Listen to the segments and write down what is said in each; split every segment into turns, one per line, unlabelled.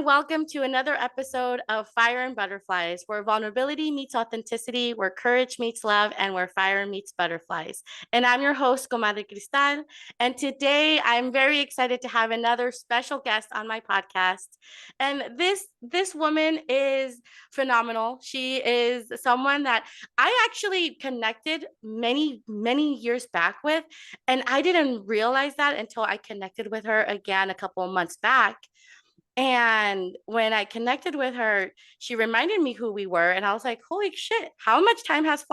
everyone. Welcome to another episode of Fire and Butterflies, where vulnerability meets authenticity, where courage meets love, and where fire meets butterflies. And I'm your host, Comadre Cristal. And today I'm very excited to have another special guest on my podcast. And this woman is phenomenal. She is someone that I actually connected many years back with, and I didn't realize that until I connected with her again a couple of months back. And when I connected with her, she reminded me who we were, and I was like, "Holy shit! How much time has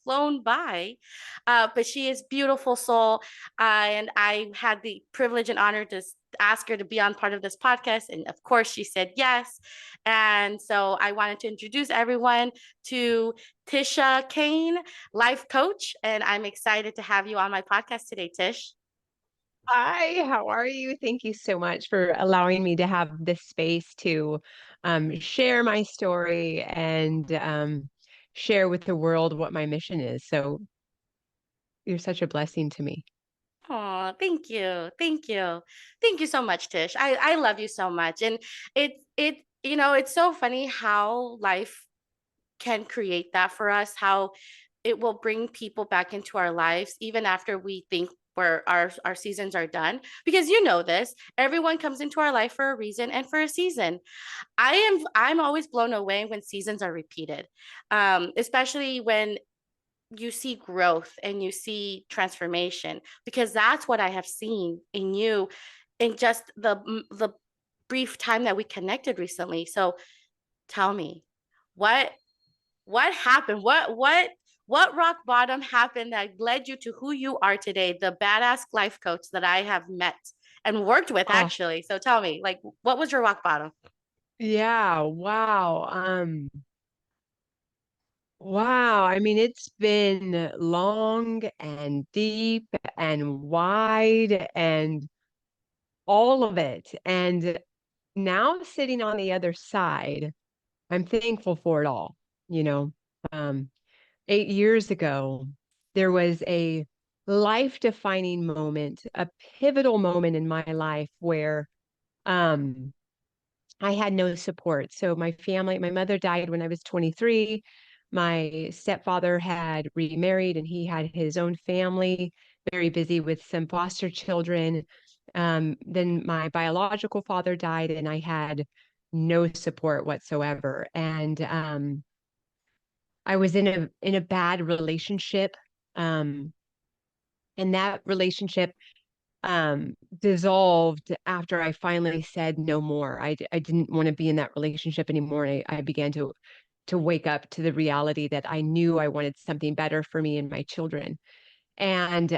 flown by?" But she is beautiful soul, and I had the privilege and honor to ask her to be on part of this podcast, and of course, she said yes. And so I wanted to introduce everyone to Tisha Cain, life coach, and I'm excited to have you on my podcast today, Tish.
Hi, how are you? Thank you so much for allowing me to have this space to share my story and share with the world what my mission is. So you're such a blessing to me.
Oh, thank you. Thank you. Thank you so much, Tish. I love you so much. And it's so funny how life can create that for us, how it will bring people back into our lives even after we think where our seasons are done. Because you know this, everyone comes into our life for a reason and for a season. I'm always blown away when seasons are repeated. Especially when you see growth and you see transformation, because that's what I have seen in you in just the brief time that we connected recently. So tell me, what what happened? What rock bottom happened that led you to who you are today, the badass life coach that I have met and worked with
Oh,
actually. So tell me, like, what was your rock bottom?
yeah, wow. Wow. I mean, it's been long and deep and wide and all of it. And now sitting on the other side, I'm thankful for it all. You know, um, 8 years ago, there was a life-defining moment, a pivotal moment in my life where um, I had no support. So my mother died when I was 23. My stepfather had remarried and he had his own family, very busy with some foster children. Then my biological father died and I had no support whatsoever. And I was in a bad relationship. Um, and that relationship dissolved after I finally said no more. I didn't want to be in that relationship anymore. I began to wake up to the reality that I knew I wanted something better for me and my children. And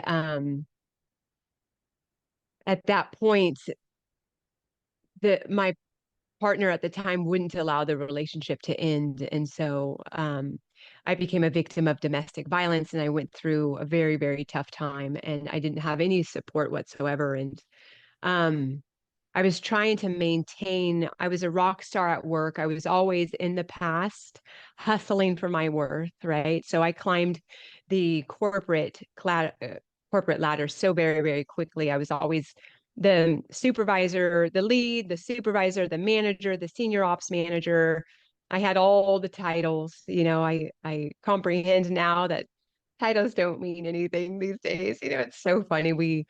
at that point, my partner at the time wouldn't allow the relationship to end. And so I became a victim of domestic violence and I went through a very, very tough time and I didn't have any support whatsoever. And um, I was trying to maintain, I was a rock star at work. I was always in the past hustling for my worth, right? So I climbed the corporate ladder so very, very quickly. I was always the supervisor, the lead, the supervisor, the manager, the senior ops manager. I had all the titles. I comprehend now that titles don't mean anything these days. It's so funny. We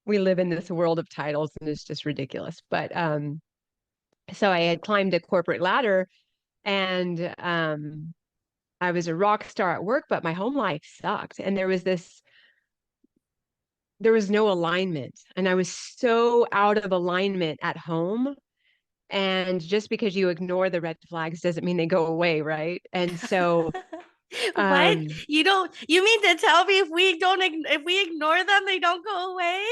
live in this world of titles and it's just ridiculous. But so I had climbed the corporate ladder and I was a rock star at work, but my home life sucked. And there was no alignment. And I was so out of alignment at home. And just because you ignore the red flags doesn't mean they go away, right? And so
What?
um
You mean to tell me if we ignore them, they don't go away?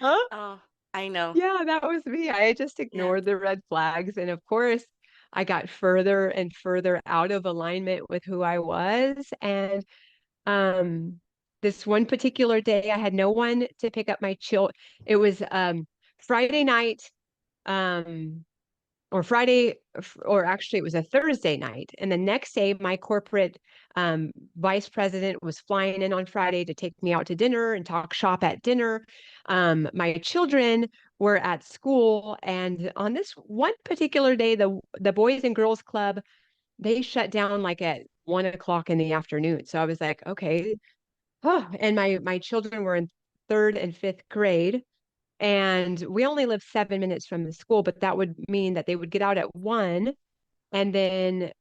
huh?
Oh, I know.
Yeah, that was me. I just
Yeah.
ignored the red flags. And of course, I got further and further out of alignment with who I was. And um, this one particular day, I had no one to pick up my child. It was Friday night. Um, or Friday, or actually it was a Thursday night. And the next day, my corporate vice president was flying in on Friday to take me out to dinner and talk shop at dinner. My children were at school, and on this one particular day, the Boys and Girls Club, they shut down like at 1 o'clock in the afternoon. So I was like, okay. Oh, and my children were in third and fifth grade. And we only live 7 minutes from the school, but that would mean that they would get out at 1, and then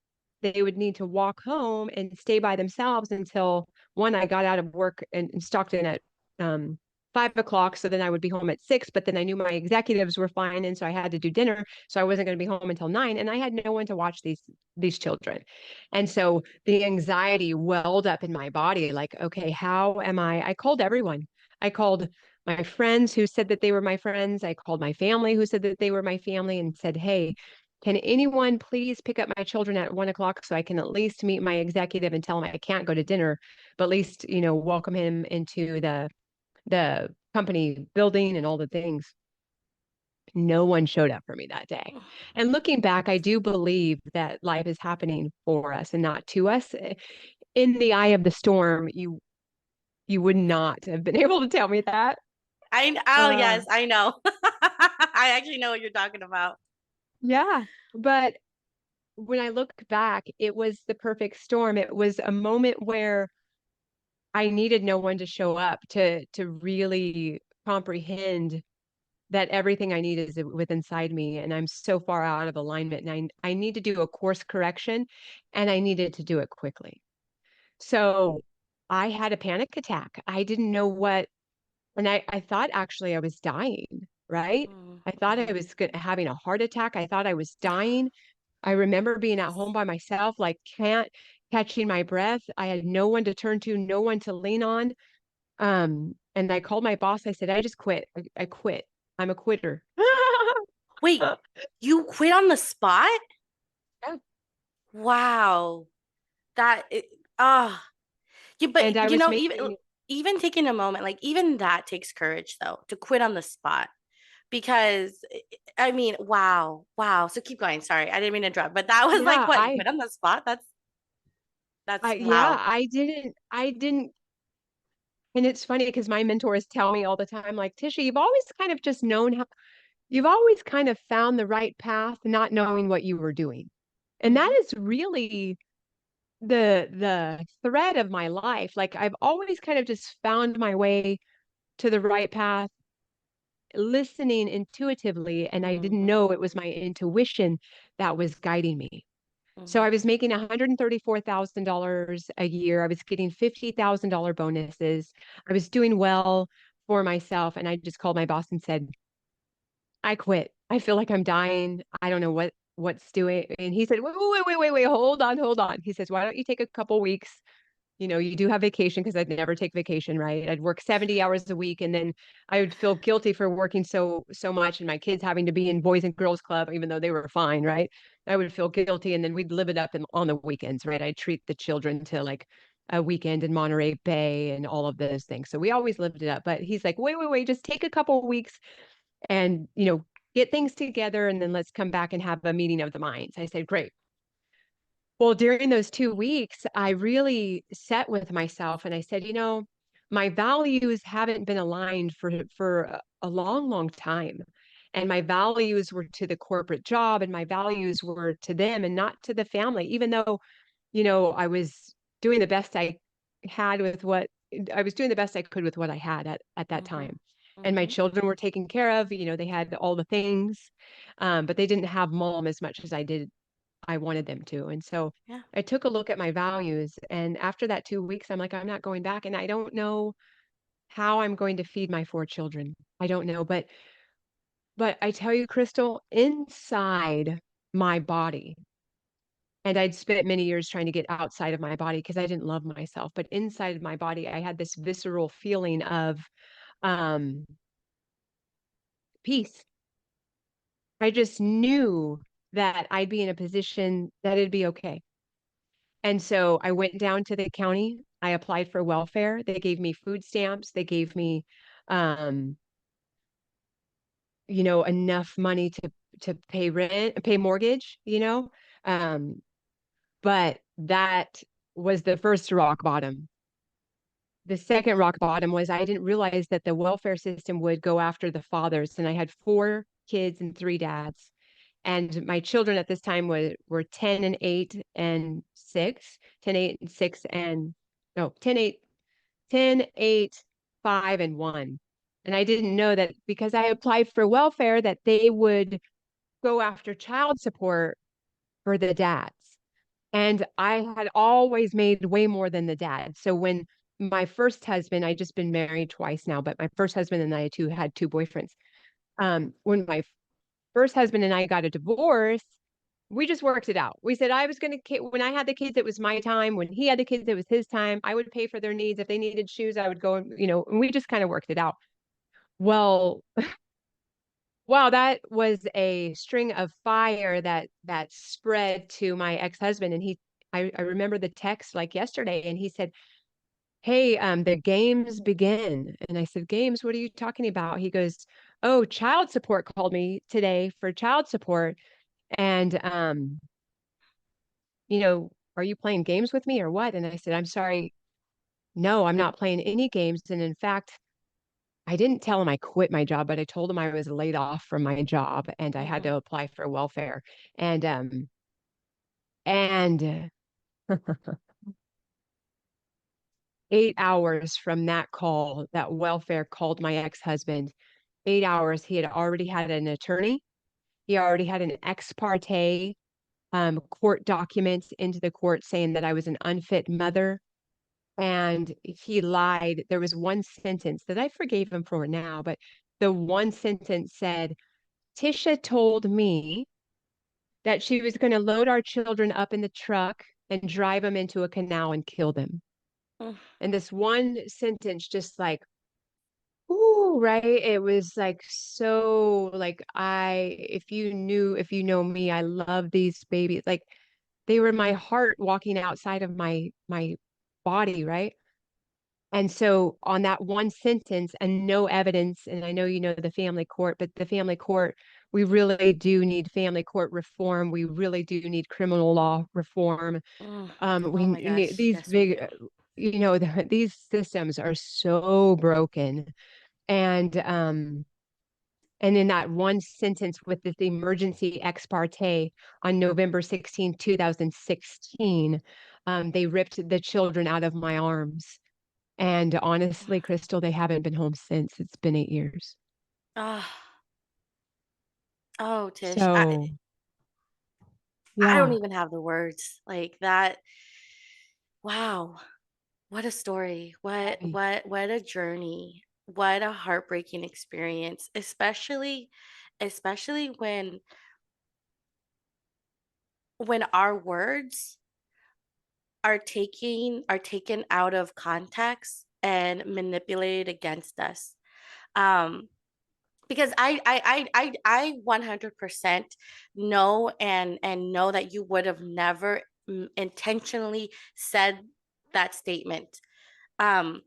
they would need to walk home and stay by themselves until one, I got out of work in Stockton at 5 o'clock. So then I would be home at 6, but then I knew my executives were flying in, so I had to do dinner. So I wasn't going to be home until 9. And I had no one to watch these children. And so the anxiety welled up in my body, like, okay, how am I called everyone. I called my friends who said that they were my friends. I called my family who said that they were my family and said, hey, can anyone please pick up my children at 1 o'clock so I can at least meet my executive and tell him I can't go to dinner, but at least, welcome him into the company building and all the things. No one showed up for me that day. And looking back, I do believe that life is happening for us and not to us. In the eye of the storm, you would not have been able to tell me that.
Oh
Uh,
yes, I know. I actually know what you're talking about.
yeah, but when I look back, it was the perfect storm. It was a moment where I needed no one to show up to really comprehend that everything I need is within inside me, and I'm so far out of alignment, and I need to do a course correction, and I needed to do it quickly. So I had a panic attack. I didn't know what, and I thought actually I was dying, right? I thought I
Mm-hmm.
was having a heart attack. I thought I was dying. I remember being at home by myself, like can't catching my breath. I had no one to turn to, no one to lean on. And I called my boss. I said, I just quit. I quit. I'm a quitter.
Wait, you quit on the spot?
Yeah.
Wow. That ah yeah, but
And I was
even
making,
taking a moment, like even that takes courage though, to quit on the spot. Because I mean, wow, wow. So keep going. Sorry, I didn't mean to interrupt, but that was like
yeah,
what, you quit on the spot? That's
yeah,
wow.
I didn't. And it's funny because my mentors tell me all the time, like, Tisha, you've always kind of just known how, you've always kind of found the right path, not knowing what you were doing. And that
Mm-hmm,
is really the thread of my life. Like I've always kind of just found my way to the right path, listening intuitively, and I didn't
mm-hmm,
know it was my intuition that was guiding me. So
mm-hmm.
I was making $134,000 a year. I was getting $50,000 bonuses. I was doing well for myself, and I just called my boss and said, I quit. I feel like I'm dying. I don't know what's doing. And he said, wait, hold on, hold on. He says, why don't you take a couple weeks? You do have vacation, because I'd never take vacation, right? I'd work 70 hours a week, and then I would feel guilty for working so much, and my kids having to be in Boys and Girls Club, even though they were fine, right? I would feel guilty, and then we'd live it up on the weekends, right? I'd treat the children to like a weekend in Monterey Bay and all of those things. So we always lived it up. But he's like, wait, just take a couple of weeks and get things together, and then let's come back and have a meeting of the minds. I said, great. Well, during those 2 weeks, I really sat with myself and I said, my values haven't been aligned for a long, long time. And my values were to the corporate job, and my values were to them and not to the family, even though, I was doing the best I had with what I was doing the best I could with what I had at that
Mm-hmm.
time. And my
Mm-hmm.
children were taken care of, they had all the things, but they didn't have mom as much as I wanted them to. And so
Yeah.
I took a look at my values. And after that 2 weeks, I'm like, I'm not going back. And I don't know how I'm going to feed my 4 children. I don't know. But I tell you, Crystal, inside my body, and I'd spent many years trying to get outside of my body because I didn't love myself. But inside of my body, I had this visceral feeling of um, peace. I just knew that I'd be in a position that it'd be okay. And so I went down to the county. I applied for welfare. They gave me food stamps. They gave me, um, enough money to pay rent, pay mortgage, you know. Um, but that was the first rock bottom. The second rock bottom was I didn't realize that the welfare system would go after the fathers, and I had four kids and three dads. And my children at this time were 10 and 8 and 6, 10, 8 and 6 and no, 10, 8, 10, 8, 5 and 1. And I didn't know that because I applied for welfare that they would go after child support for the dads. And I had always made way more than the dad. So when my first husband, I just been married twice now, but my first husband and I too had two boyfriends. When my first husband and I got a divorce, we just worked it out. We said I was going to, when I had the kids, it was my time. When he had the kids, it was his time. I would pay for their needs. If they needed shoes, I would go and, and we just kind of worked it out. Well, wow, that was a string of fire that spread to my ex-husband. And I remember the text like yesterday, and he said, "Hey, the games begin." And I said, "Games? What are you talking about?" He goes, "Oh, child support called me today for child support. And are you playing games with me or what?" And I said, "I'm sorry. No, I'm not playing any games." And in fact, I didn't tell him I quit my job, but I told him I was laid off from my job and I had
Mhm.
to apply for welfare. And 8 hours from that call, that welfare called my ex-husband. 8 hours, he had already had an attorney. He already had an ex parte court documents into the court saying that I was an unfit mother. And he lied. There was one sentence that I forgave him for now, but the one sentence said, "Tisha told me that she was going to load our children up in the truck and drive them into a canal and kill them."
Mm.
And this one sentence just like, ooh, right? It was like so like if you know me, I love these babies. Like they were my heart walking outside of my body, right? And so on that one sentence and no evidence, and I know you know the family court, but the family court, we really do need family court reform. We really do need criminal law reform.
Mm.
We
Oh my
need
gosh,
these
yes, we
big,
do.
these systems are so broken. And in that one sentence with this emergency ex parte on November 16, 2016, they ripped the children out of my arms. And honestly, Crystal, they haven't been home since. It's been 8 years.
Oh, oh, Tish,
So,
I don't
yeah.
even have the words like that. Wow, what a story. What a journey. What a heartbreaking experience, especially when our words are taken out of context and manipulated against us. Um, because I 100% know and know that you would have never intentionally said that statement. Um,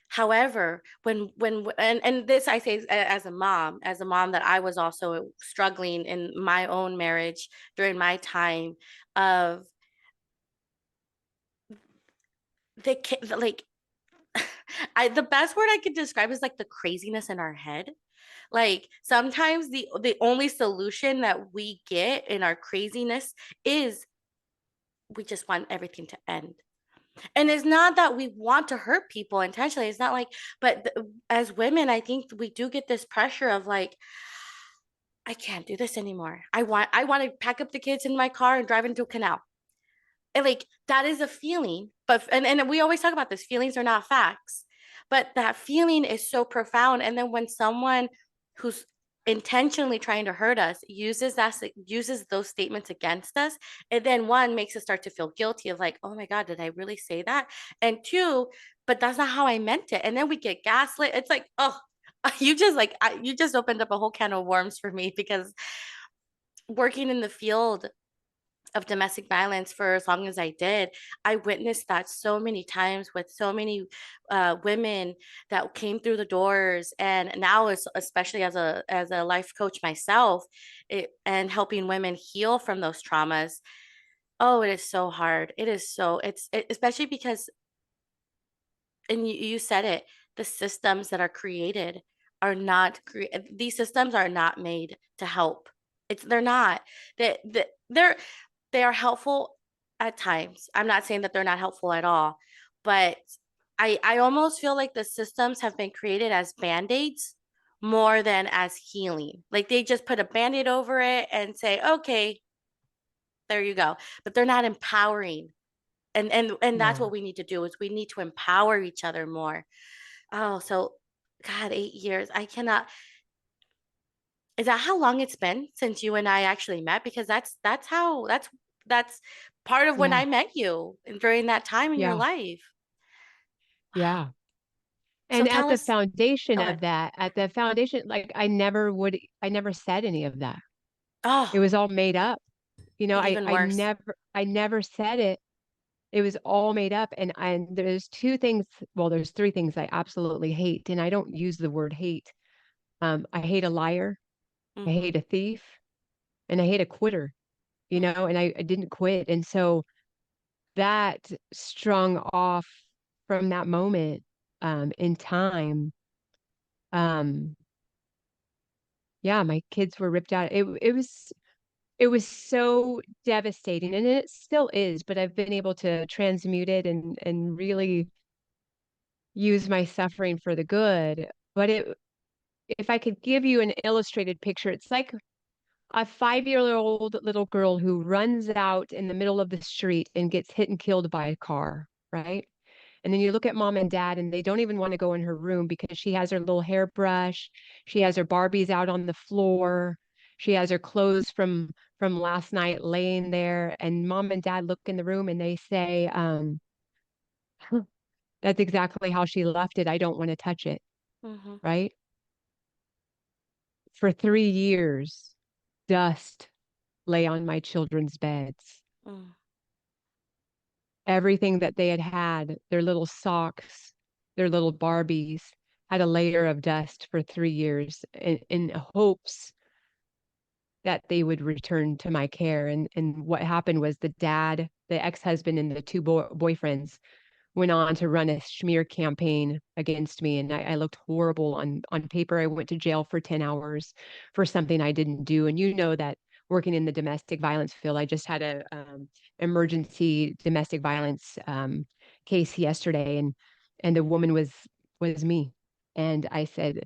however, when and this I say as a mom that I was also struggling in my own marriage during my time of like the best word I could describe is like the craziness in our head. Like sometimes the only solution that we get in our craziness is we just want everything to end. And it's not that we want to hurt people intentionally. It's not like, but as women, I think we do get this pressure of like, I can't do this anymore. I want to pack up the kids in my car and drive into a canal. And like that is a feeling, but and we always talk about this. Feelings are not facts, but that feeling is so profound. And then when someone who's intentionally trying to hurt us uses those statements against us, it then one makes us start to feel guilty of like, oh my god, did I really say that? And two, but that's not how I meant it. And then we get gaslit. It's like, oh, you just opened up a whole can of worms for me because working in the field of domestic violence for as long as I did, I witnessed that so many times with so many women that came through the doors. And now, especially as a life coach myself, and helping women heal from those traumas. Oh, it is so hard. It is so especially because, and you said it, the systems that are created are not these systems are not made to help. They're not. They're they are helpful at times. I'm not saying that they're not helpful at all, but I almost feel like the systems have been created as band-aids more than as healing. Like they just put a band-aid over it and say, "Okay, there you go." But they're not empowering. And that's what
No.
we need to do is we need to empower each other more. Oh, so God, 8 years. I cannot. Is that how long it's been since you and I actually met? Because that's part of when
Yeah.
I met you and during that time in your
Yeah.
life. Wow.
Yeah.
So
And
tell us, go ahead.
at the foundation, like I never said any of that. It
Oh,
was all made up. You know,
even worse.
I never said it. It was all made up. And there's two things, well, there's three things I absolutely hate. And I don't use the word hate. I hate a liar, I
Mm-hmm.
hate a thief, and I hate a quitter, you know, and I didn't quit. And so that strung off from that moment in time. Um, yeah, my kids were ripped out. It was so devastating, and it still is, but I've been able to transmute it and really use my suffering for the good. But if I could give you an illustrated picture, it's like a 5-year-old little girl who runs out in the middle of the street and gets hit and killed by a car, right? And then you look at mom and dad, and they don't even want to go in her room because she has her little hairbrush, she has her Barbies out on the floor, she has her clothes from last night laying there, and mom and dad look in the room and they say, "That's exactly how she left it. I don't want to touch it."
Mm-hmm.
Right? For 3 years, dust lay on my children's beds.
Mm,
Everything that they had had, their little socks, their little Barbies, had a layer of dust for 3 years in hopes that they would return to my care. And what happened was the dad, the ex-husband, and the two boyfriends went on to run a smear campaign against me, and I looked horrible on paper. I went to jail for 10 hours for something I didn't do. And you know that working in the domestic violence field, I just had a emergency domestic violence case yesterday, and the woman was me. And I said,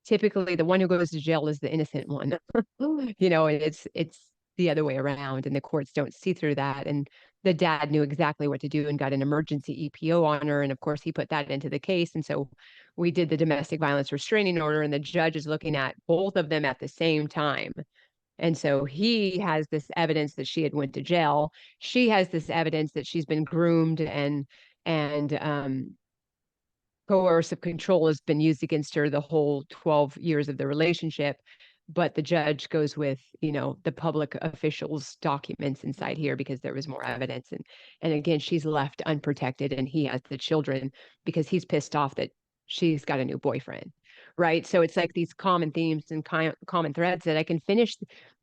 typically the one who goes to jail is the innocent one. You know, and it's the other way around, and the courts don't see through that. And the dad knew exactly what to do and got an emergency EPO on her. And of course, he put that into the case. And so we did the domestic violence restraining order, and the judge is looking at both of them at the same time. And so he has this evidence that she had went to jail. She has this evidence that she's been groomed and coercive control has been used against her the whole 12 years of the relationship. But the judge goes with, you know, the public officials' documents inside
mm-hmm.
here because there was more evidence. And again, she's left unprotected, and he has the children because he's pissed off that she's got a new boyfriend. Right. So it's like these common themes and common threads that I can finish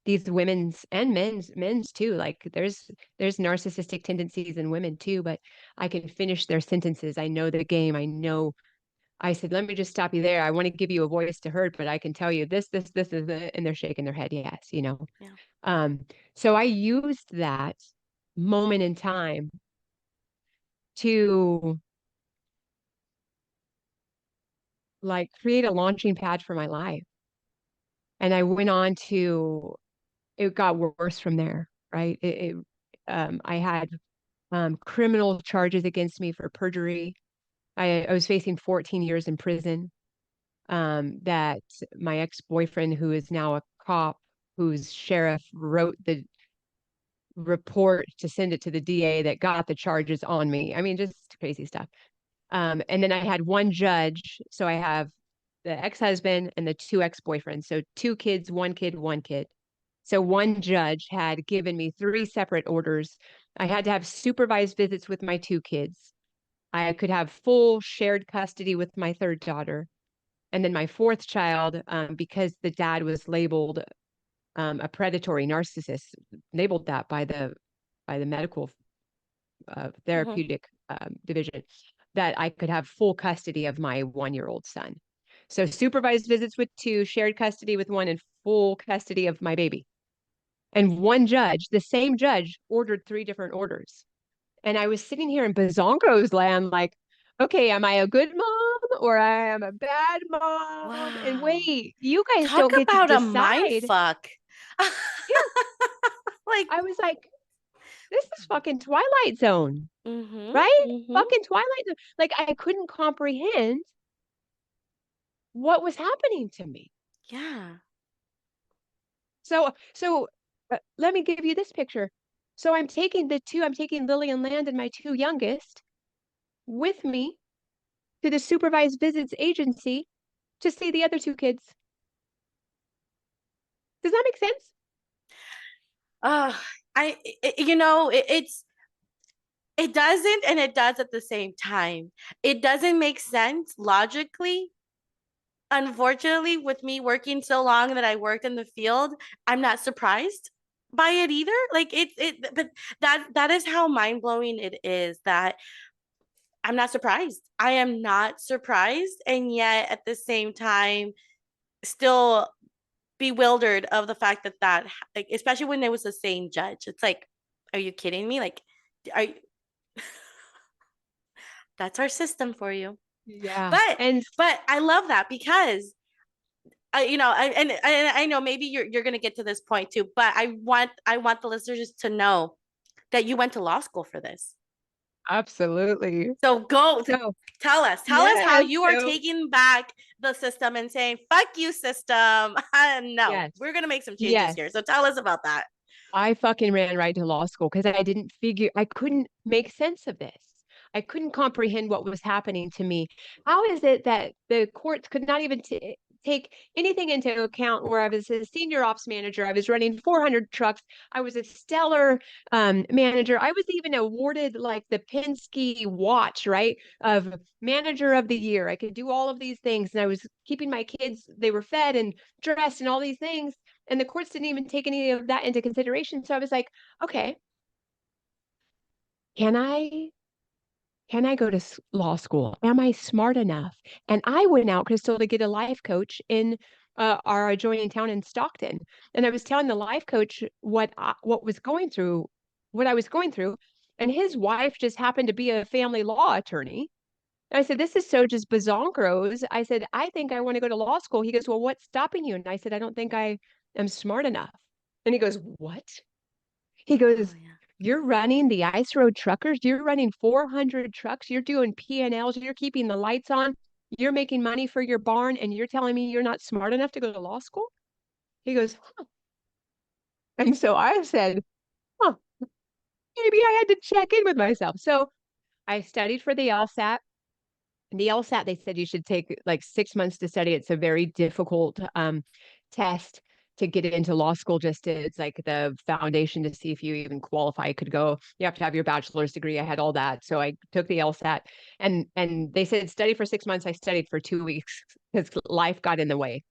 these women's and men's too. Like there's narcissistic tendencies in women too, but I can finish their sentences. I know the game. I said, let me just stop you there. I want to give you a voice to hurt, but I can tell you this is the, and they're shaking their head. Yes, you know.
Yeah.
Um, so I used that moment in time to like create a launching pad for my life. And I went on to, it got worse from there, right? I had criminal charges against me for perjury. I was facing 14 years in prison. That my ex-boyfriend, who is now a cop, whose sheriff wrote the report to send it to the DA that got the charges on me. I mean, just crazy stuff. And then I had one judge. So I have the ex-husband and the two ex-boyfriends. So two kids, one kid, one kid. So one judge had given me three separate orders. I had to have supervised visits with my two kids. I could have full shared custody with my third daughter. And then my fourth child, because the dad was labeled a predatory narcissist, labeled that by the medical
Mm-hmm.
therapeutic division, that I could have full custody of my 1-year-old son. So supervised visits with two, shared custody with one, and full custody of my baby. And one judge, the same judge, ordered three different orders. And I was sitting here in Bazongo's land, like, okay, am I a good mom or I am a bad mom? And
Wow.
wait, you guys
Talk
don't get to
about a mind
decide.
fuck.
Yeah,
Like,
I was like, this is fucking Twilight Zone,
mm-hmm,
right?
mm-hmm.
Fucking Twilight Zone. Like I couldn't comprehend what was happening to me.
Yeah.
So let me give you this picture. So I'm taking Lily and Landon, my two youngest, with me to the supervised visits agency to see the other two kids. Does that make sense?
Uh, it doesn't and it does at the same time. It doesn't make sense logically. Unfortunately, with me working so long that I worked in the field, I'm not surprised by it either. Like but that is how mind-blowing it is that I'm not surprised. I am not surprised. And yet at the same time, still bewildered of the fact that like, especially when it was the same judge. It's like, are you kidding me? Like, are you, that's our system for you.
Yeah.
But
And
but I love that because and I know maybe you're gonna get to this point too, but I want the listeners to know that you went to law school for this.
absolutely.
So go
So,
tell us how
yes.
you are
So,
taking back the system and saying fuck you system. No,
yes.
we're gonna make some changes
Yes.
here. So tell us about that.
I fucking ran right to law school because I couldn't make sense of this. I couldn't comprehend what was happening to me. How is it that the courts could not even take anything into account where I was a senior ops manager? I was running 400 trucks. I was a stellar manager. I was even awarded like the Penske watch, right? Of manager of the year. I could do all of these things. And I was keeping my kids, they were fed and dressed and all these things, and the courts didn't even take any of that into consideration. So I was like, okay, can I go to law school? Am I smart enough? And I went out, Crystal, to get a life coach in our adjoining town in Stockton. And I was telling the life coach what was going through, what I was going through. And his wife just happened to be a family law attorney. And I said, this is so just bazonkros. I said, I think I want to go to law school. He goes, well, what's stopping you? And I said, I don't think I am smart enough. And he goes, what? He
Oh
goes,
yeah.
you're running the ice road truckers. You're running 400 trucks. You're doing P&Ls. You're keeping the lights on. You're making money for your barn. And you're telling me you're not smart enough to go to law school? He goes, huh. And so I said, huh, maybe I had to check in with myself. So I studied for the LSAT. The LSAT, they said you should take like 6 months to study. It's a very difficult test to get into law school. It's like the foundation to see if you even qualify. Could go. You have to have your bachelor's degree. I had all that, so I took the LSAT, and they said study for 6 months. I studied for 2 weeks because life got in the way.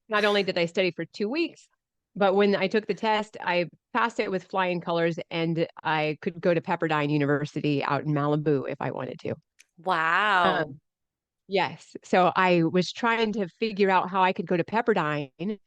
Not only did I study for 2 weeks, but when I took the test, I passed it with flying colors, and I could go to Pepperdine University out in Malibu if I wanted to.
Wow.
Um, Yes. So I was trying to figure out how I could go to Pepperdine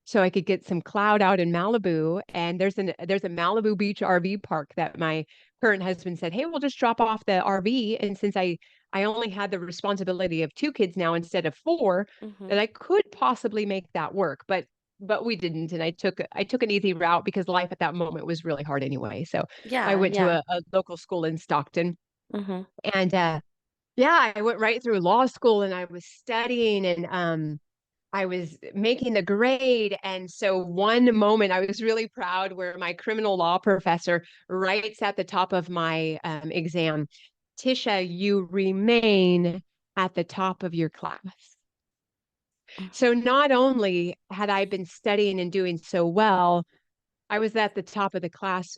so I could get some cloud out in Malibu. And there's a Malibu Beach RV park that my current husband said, "Hey, we'll just drop off the RV." And since I only had the responsibility of two kids now instead of four,
Mm-hmm.
that I could possibly make that work. But we didn't. And I took an easy route because life at that moment was really hard anyway. So I
Yeah,
went to
yeah.
a local school in Stockton,
Mm-hmm.
and yeah, I went right through law school and I was studying, and I was making the grade. And so one moment I was really proud where my criminal law professor writes at the top of my exam, Tisha, you remain at the top of your class. So not only had I been studying and doing so well, I was at the top of the class,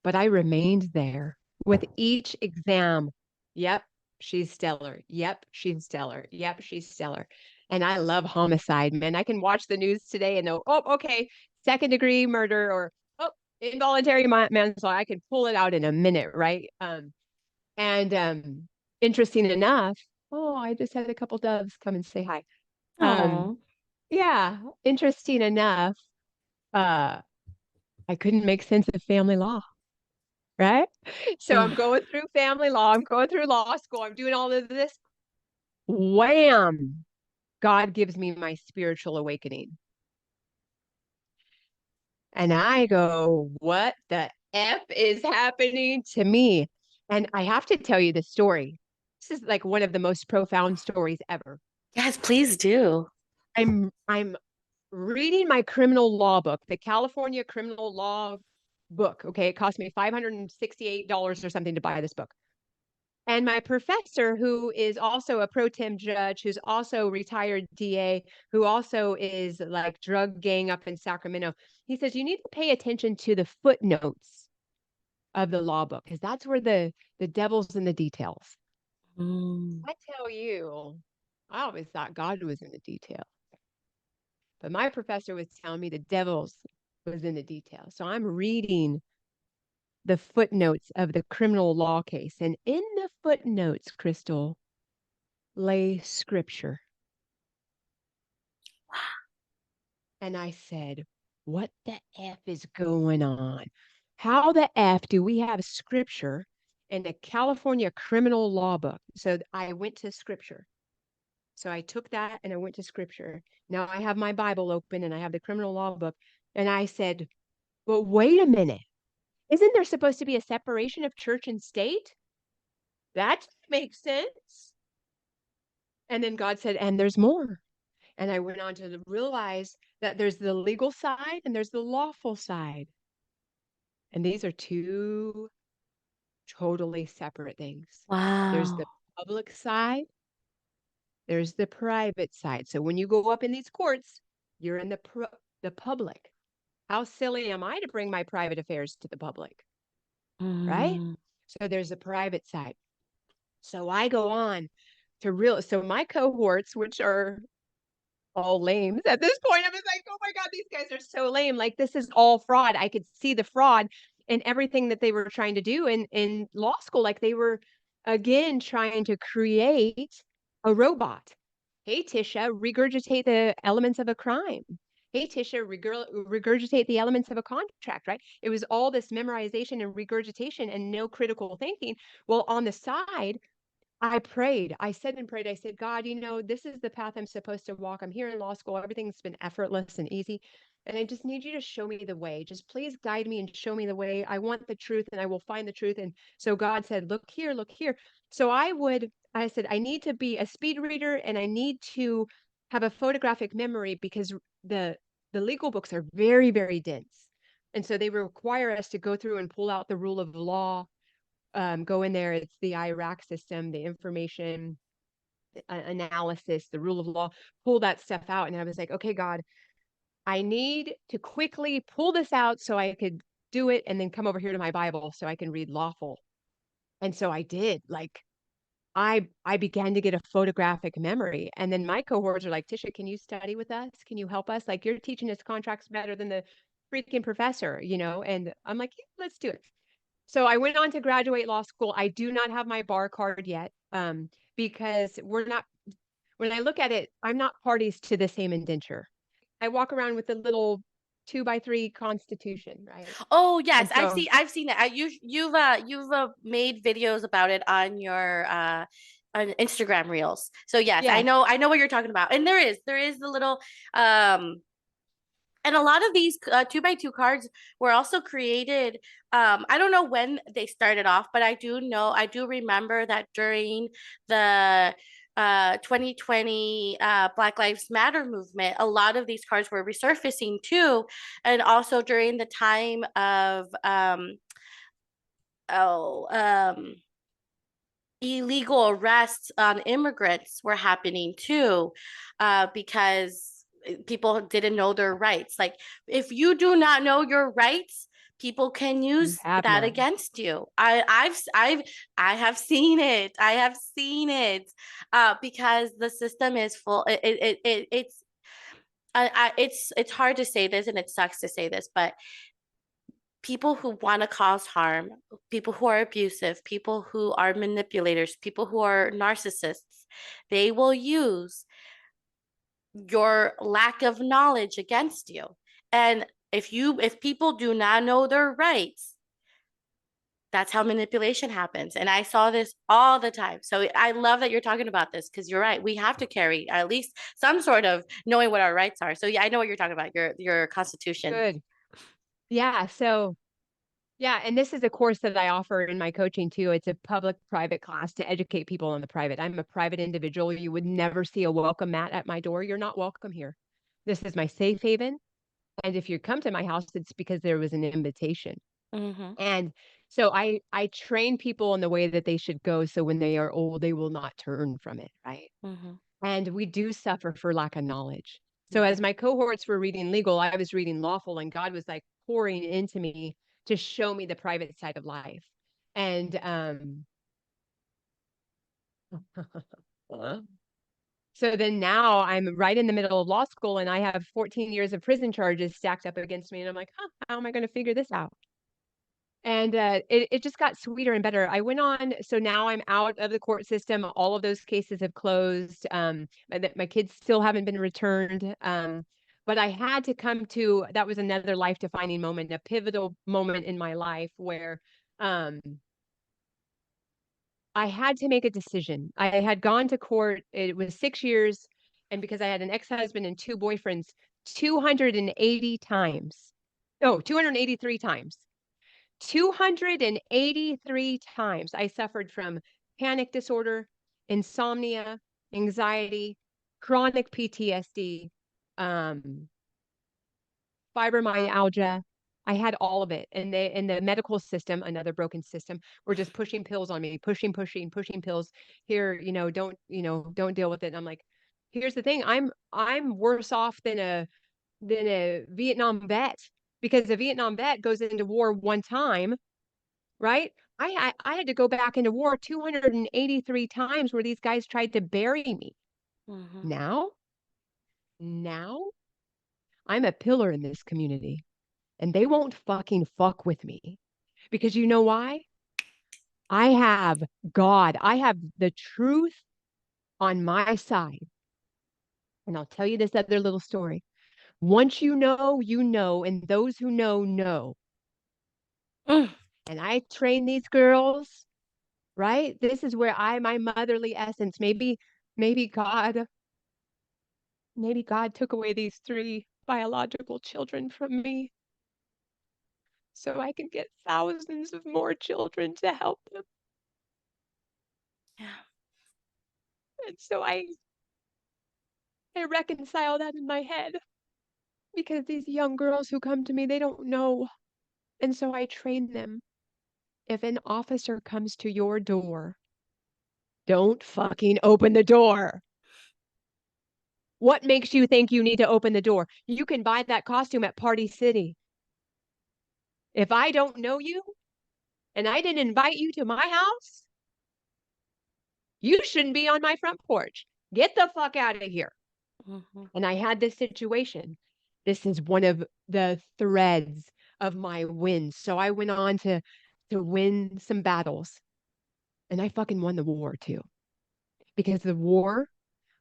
but I remained there with each exam. Yep, she's stellar. Yep, she's stellar. Yep, she's stellar. And I love homicide, man. I can watch the news today and know, oh, okay, second degree murder or oh, involuntary manslaughter. I can pull it out in a minute, right? And interesting enough, oh, I just had a couple doves come and say hi. Um,
Oh.
yeah, interesting enough, uh, I couldn't make sense of family law, right? So I'm going through family law, I'm going through law school, I'm doing all of this. Wham! God gives me my spiritual awakening. And I go, what the F is happening to me? And I have to tell you the story. This is like one of the most profound stories ever.
Yes, please do.
I'm reading my criminal law book, the California criminal law book. Okay, it cost me $568 or something to buy this book. And my professor, who is also a pro tem judge, who's also retired DA, who also is like drug gang up in Sacramento, he says you need to pay attention to the footnotes of the law book because that's where the devil's in the details.
Mm.
I tell you, I always thought God was in the detail. But my professor was telling me the devil's was in the details. So I'm reading the footnotes of the criminal law case. And in the footnotes, Crystal, lay scripture. And I said, what the F is going on? How the F do we have scripture in the California criminal law book? So I went to scripture. So I took that and I went to scripture. Now I have my Bible open and I have the criminal law book. And I said, but wait a minute. Isn't there supposed to be a separation of church and state? That makes sense. And then God said, and there's more. And I went on to realize that there's the legal side and there's the lawful side. And these are two totally separate things. There's
Wow.
the public side, there's the private side. So when you go up in these courts, you're in the public. How silly am I to bring my private affairs to the public, right?
Mm.
So there's the private side. So I go on to real. So my cohorts, which are all lames at this point, I was like, oh my God, these guys are so lame. Like this is all fraud. I could see the fraud in everything that they were trying to do in law school. Like they were again trying to create a robot. Hey, Tisha, regurgitate the elements of a crime. Hey, Tisha, regurgitate the elements of a contract, right? It was all this memorization and regurgitation and no critical thinking. Well, on the side, I prayed. I said and prayed. I said, God, this is the path I'm supposed to walk. I'm here in law school. Everything's been effortless and easy. And I just need you to show me the way. Just please guide me and show me the way. I want the truth and I will find the truth. And so God said, look here, look here. So I said, I need to be a speed reader and I need to have a photographic memory because the legal books are very, very dense. And so they require us to go through and pull out the rule of law, go in there. It's the IRAC system, the information analysis, the rule of law, pull that stuff out. And I was like, okay, God, I need to quickly pull this out so I could do it and then come over here to my Bible so I can read lawful. And so I did. Like I began to get a photographic memory. And then my cohorts are like, Tisha, can you study with us? Can you help us? Like you're teaching us contracts better than the freaking professor, And I'm like, yeah, let's do it. So I went on to graduate law school. I do not have my bar card yet, because we're not, when I look at it, I'm not parties to the same indenture. I walk around with a little 2x3 constitution, right?
Oh
And
yes,
so,
I've seen it. You've made videos about it on your on Instagram reels. So yes,
yes,
I know what you're talking about. And there is the little um and a lot of these 2x2 cards were also created. I don't know when they started off, but I do remember that during the 2020 Black Lives Matter movement, a lot of these cards were resurfacing too. And also during the time of oh, illegal arrests on immigrants were happening too, because people didn't know their rights. Like, if you do not know your rights, people can
You
use
have
that
none.
against you. I have seen it. I have seen it, because the system is full. It's hard to say this, and it sucks to say this, but people who want to cause harm, people who are abusive, people who are manipulators, people who are narcissists, they will use your lack of knowledge against you. And if people do not know their rights, that's how manipulation happens. And I saw this all the time. So I love that you're talking about this, because you're right. We have to carry at least some sort of knowing what our rights are. So yeah, I know what you're talking about, your constitution.
Good. Yeah. So, yeah. And this is a course that I offer in my coaching too. It's a public private class to educate people on the private. I'm a private individual. You would never see a welcome mat at my door. You're not welcome here. This is my safe haven. And if you come to my house, it's because there was an invitation.
Mm-hmm.
And so I train people in the way that they should go so when they are old, they will not turn from it, right?
Mm-hmm.
And we do suffer for lack of knowledge. So
Mm-hmm.
as my cohorts were reading legal, I was reading lawful, and God was like pouring into me to show me the private side of life. And so then now I'm right in the middle of law school and I have 14 years of prison charges stacked up against me. And I'm like, huh, how am I going to figure this out? And it just got sweeter and better. I went on, so now I'm out of the court system. All of those cases have closed. My kids still haven't been returned. But I had to come to, that was another life defining moment, a pivotal moment in my life where um, I had to make a decision. I had gone to court. It was 6 years. And because I had an ex-husband and two boyfriends, 280 times. Oh, 283 times. 283 times I suffered from panic disorder, insomnia, anxiety, chronic PTSD, um, fibromyalgia. I had all of it. And they in the medical system, another broken system, were just pushing pills on me, pushing pills. Here, don't deal with it. And I'm like, here's the thing. I'm worse off than a Vietnam vet because a Vietnam vet goes into war one time, right? I had to go back into war 283 times where these guys tried to bury me.
Mm-hmm.
Now, now I'm a pillar in this community and they won't fucking fuck with me because you know why? I have God. I have the truth on my side. And I'll tell you this other little story. Once you know, and those who know.
Mm.
And I train these girls, right? This is where my motherly essence, maybe God took away these three biological children from me so I can get thousands of more children to help them.
Yeah.
And so I reconcile that in my head because these young girls who come to me, they don't know. And so I train them. If an officer comes to your door, don't fucking open the door. What makes you think you need to open the door? You can buy that costume at Party City. If I don't know you and I didn't invite you to my house, you shouldn't be on my front porch. Get the fuck out of here.
Mm-hmm.
And I had this situation. This is one of the threads of my wins. So I went on to win some battles. And I fucking won the war too. Because the war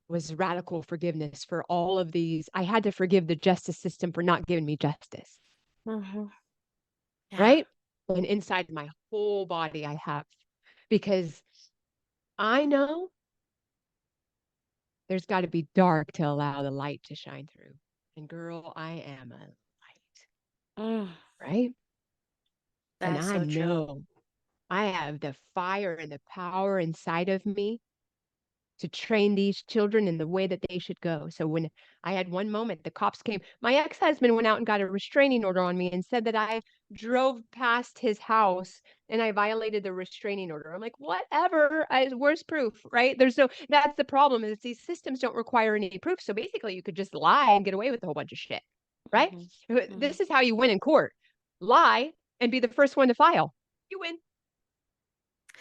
was radical forgiveness for all of these. I had to forgive the justice system for not giving me justice.
Mm-hmm. Yeah.
Right? And inside my whole body, I have. Because I know there's got to be dark to allow the light to shine through. And girl, I am a light,
Mm.
right? And
That's
I
so true.
know I have the fire and the power inside of me to train these children in the way that they should go. So when I had one moment, the cops came. My ex-husband went out and got a restraining order on me and said that I drove past his house and I violated the restraining order. I'm like, whatever. Where's proof, right? That's the problem is these systems don't require any proof. So basically, you could just lie and get away with a whole bunch of shit, right?
Mhm. Mhm.
This is how you win in court: lie and be the first one to file. You win.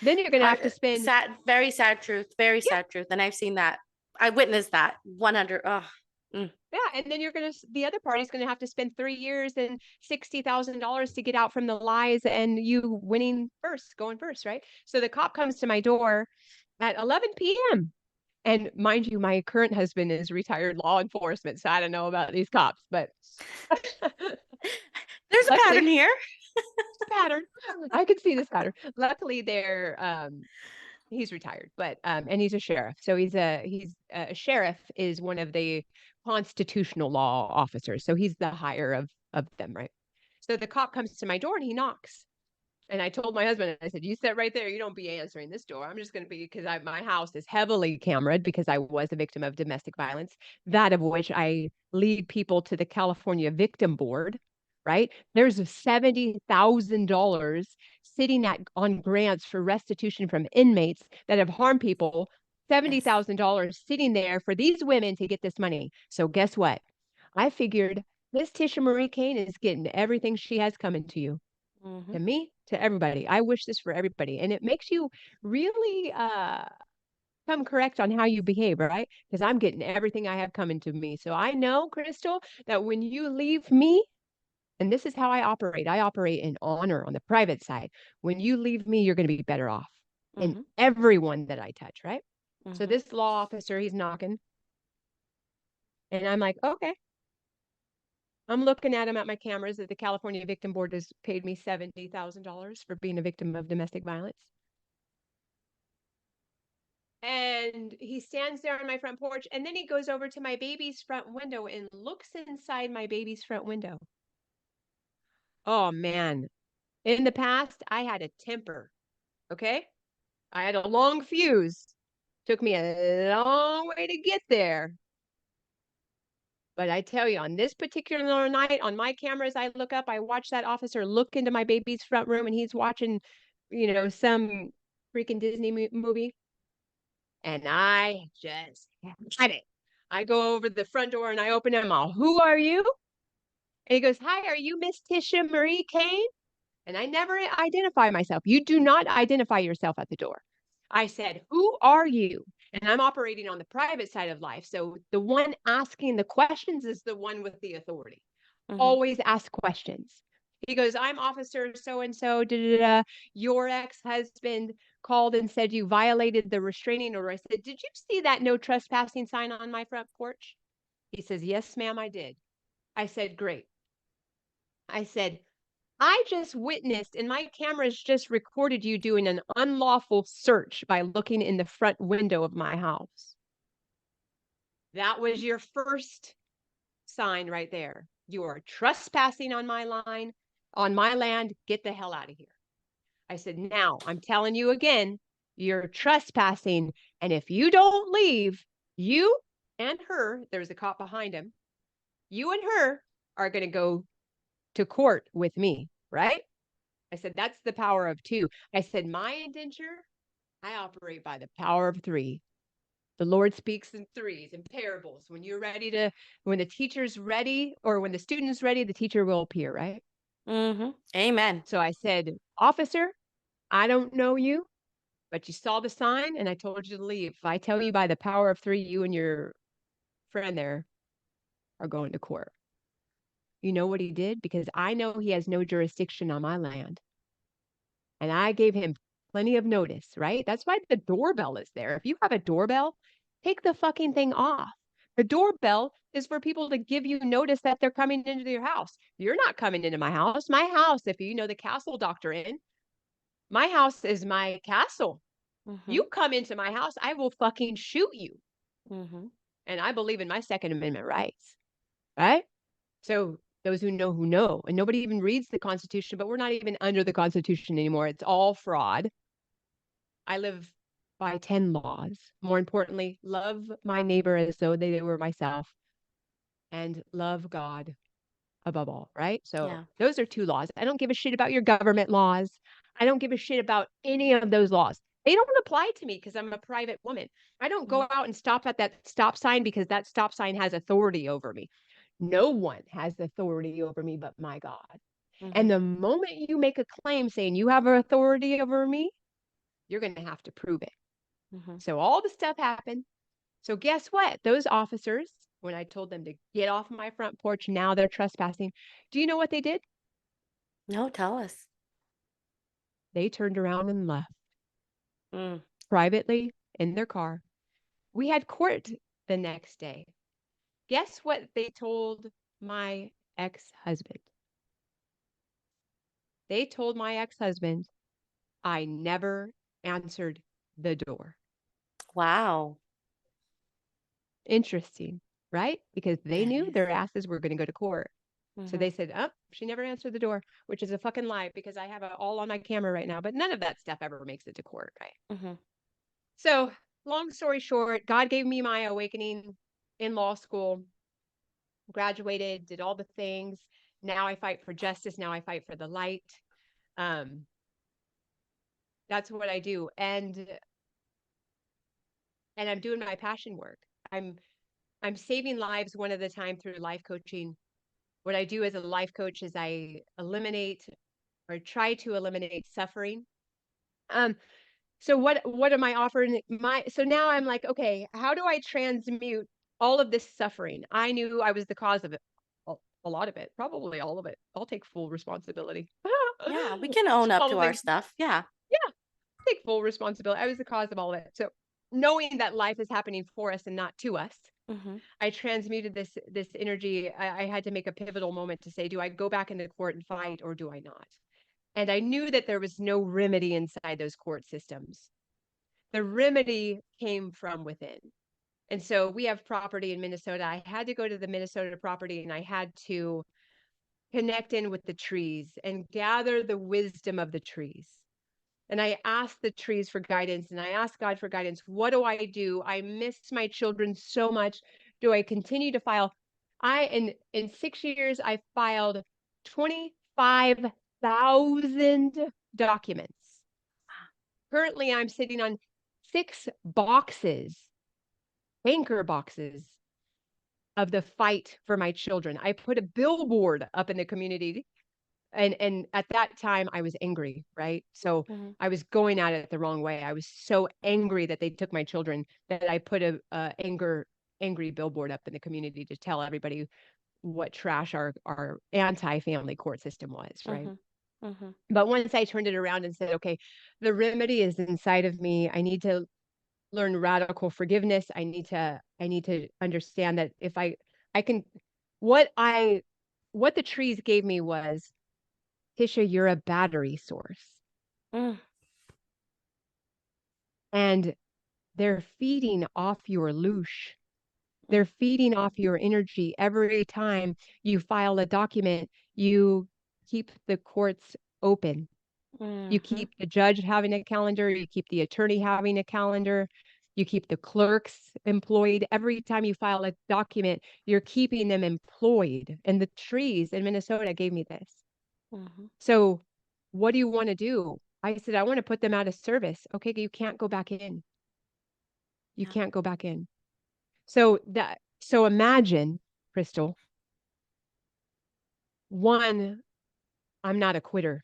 Then you're going to have to spend,
Sad, very sad truth, very
yeah,
sad truth. And I've seen that. I witnessed that 100. Oh, mm.
yeah, and then the other party's going to have to spend 3 years and $60,000 to get out from the lies and you winning first, going first, right? So the cop comes to my door at 11 p.m. And mind you, my current husband is retired law enforcement, so I don't know about these cops, but
There's a pattern
luckily,
here.
pattern. I could see this pattern. Luckily, he's retired, but and he's a sheriff. So he's a sheriff is one of the constitutional law officers. So he's the higher of them, right? So the cop comes to my door and he knocks. And I told my husband, I said, "You sit right there. You don't be answering this door. I'm just going to be because my house is heavily cameraed because I was a victim of domestic violence, that of which I lead people to the California Victim Board. Right there's $70,000 sitting on grants for restitution from inmates that have harmed people.
Yes.
$70,000 sitting there for these women to get this money. So guess what? I figured this Tisha Marie Cain is getting everything she has coming to you,
Mm-hmm.
to me, to everybody. I wish this for everybody. And it makes you really come correct on how you behave, right? Because I'm getting everything I have coming to me. So I know, Crystal, that when you leave me, and this is how I operate in honor on the private side. When you leave me, you're going to be better off in
Mm-hmm.
everyone that I touch, right? So
Mm-hmm.
this law officer, he's knocking, and I'm like, okay. I'm looking at him at my cameras that the California Victim Board has paid me $70,000 for being a victim of domestic violence. And he stands there on my front porch, and then he goes over to my baby's front window and looks inside my baby's front window. Oh man. In the past, I had a temper. Okay. I had a long fuse. Took me a long way to get there. But I tell you, on this particular night, on my cameras, I look up, I watch that officer look into my baby's front room and he's watching, some freaking Disney movie. And I just had it. I go over the front door and I open him all. Who are you? And he goes, "Hi, are you Miss Tisha Marie Cain?" And I never identify myself. You do not identify yourself at the door. I said, "Who are you?" And I'm operating on the private side of life. So the one asking the questions is the one with the authority.
Mm-hmm.
Always ask questions. He goes, "I'm officer so and so. Your ex-husband called and said you violated the restraining order." I said, "Did you see that no trespassing sign on my front porch?" He says, "Yes, ma'am, I did." I said, "Great." I said, "I just witnessed and my cameras just recorded you doing an unlawful search by looking in the front window of my house. That was your first sign right there. You are trespassing on my line, on my land. Get the hell out of here." I said, "Now I'm telling you again, you're trespassing. And if you don't leave, you and her," there's a cop behind him, "you and her are going to go to court with me, right?" I said, "That's the power of two." I said, "My indenture, I operate by the power of three. The Lord speaks in threes and parables. When the teacher's ready or when the student's ready, the teacher will appear, right?"
Mm-hmm. Amen.
So I said, "Officer, I don't know you, but you saw the sign and I told you to leave. If I tell you by the power of three, you and your friend there are going to court." You know what he did? Because I know he has no jurisdiction on my land. And I gave him plenty of notice, right? That's why the doorbell is there. If you have a doorbell, take the fucking thing off. The doorbell is for people to give you notice that they're coming into your house. You're not coming into my house. My house, if you know the castle doctrine, my house is my castle.
Mm-hmm.
You come into my house, I will fucking shoot you.
Mm-hmm.
And I believe in my Second Amendment rights, right? So those who know, and nobody even reads the Constitution, but we're not even under the Constitution anymore. It's all fraud. I live by 10 laws. More importantly, love my neighbor as though they were myself, and love God above all, right? So
Yeah.
those are two laws. I don't give a shit about your government laws. I don't give a shit about any of those laws. They don't apply to me because I'm a private woman. I don't
Mm-hmm.
go out and stop at that stop sign because that stop sign has authority over me. No one has authority over me but my God.
Mm-hmm.
And the moment you make a claim saying you have authority over me, you're going to have to prove it.
Mm-hmm.
So all the stuff happened. So guess what? Those officers, when I told them to get off my front porch, now they're trespassing. Do you know what they did?
No, tell us.
They turned around and left
Mm.
privately in their car. We had court the next day. Guess what they told my ex husband? They told my ex husband, I never answered the door.
Wow.
Interesting, right? Because they
That
knew
is.
their asses were going to go to court. So
Mm-hmm.
they said, "Up, oh, she never answered the door," which is a fucking lie because I have it all on my camera right now. But none of that stuff ever makes it to court, right?
Mm-hmm.
So, long story short, God gave me my awakening in law school, graduated, did all the things. Now I fight for justice. Now I fight for the light. Um, that's what I do, and I'm doing my passion work. I'm I'm saving lives one at a time through life coaching. What I do as a life coach is I eliminate or try to eliminate suffering. Um, so what am I offering? So now I'm like, okay, how do I transmute all of this suffering? I knew I was the cause of it. A lot of it, probably all of it. I'll take full responsibility.
Yeah, we can own up
all
to
of
our
it.
stuff. Yeah.
Yeah, take full responsibility. I was the cause of all of it. So knowing that life is happening for us and not to us,
Mm-hmm.
I transmuted this energy. I had to make a pivotal moment to say, do I go back into court and fight or do I not? And I knew that there was no remedy inside those court systems. The remedy came from within. And so we have property in Minnesota. I had to go to the Minnesota property and I had to connect in with the trees and gather the wisdom of the trees. And I asked the trees for guidance and I asked God for guidance. What do I do? I miss my children so much. Do I continue to file? In 6 years, I filed 25,000 documents. Currently, I'm sitting on 6 boxes, banker boxes of the fight for my children. I put a billboard up in the community, and at that time I was angry, right? So
Mm-hmm.
I was going at it the wrong way. I was so angry that they took my children that I put a angry billboard up in the community to tell everybody what trash our anti-family court system was, right?
Mm-hmm. Mm-hmm.
But once I turned it around and said, okay, the remedy is inside of me. I need to learn radical forgiveness. I need to understand that if I can what I what the trees gave me was, Tisha, you're a battery source.
Mm.
And they're feeding off your loosh.
Mm.
They're feeding off your energy every time you file a document. You keep the courts open. You
Mm-hmm.
keep the judge having a calendar. You keep the attorney having a calendar. You keep the clerks employed. Every time you file a document, you're keeping them employed. And the trees in Minnesota gave me this.
Mm-hmm.
So, what do you want to do? I said, I want to put them out of service. Okay, you can't go back in. You
Yeah.
can't go back in. So imagine, Crystal, one, I'm not a quitter.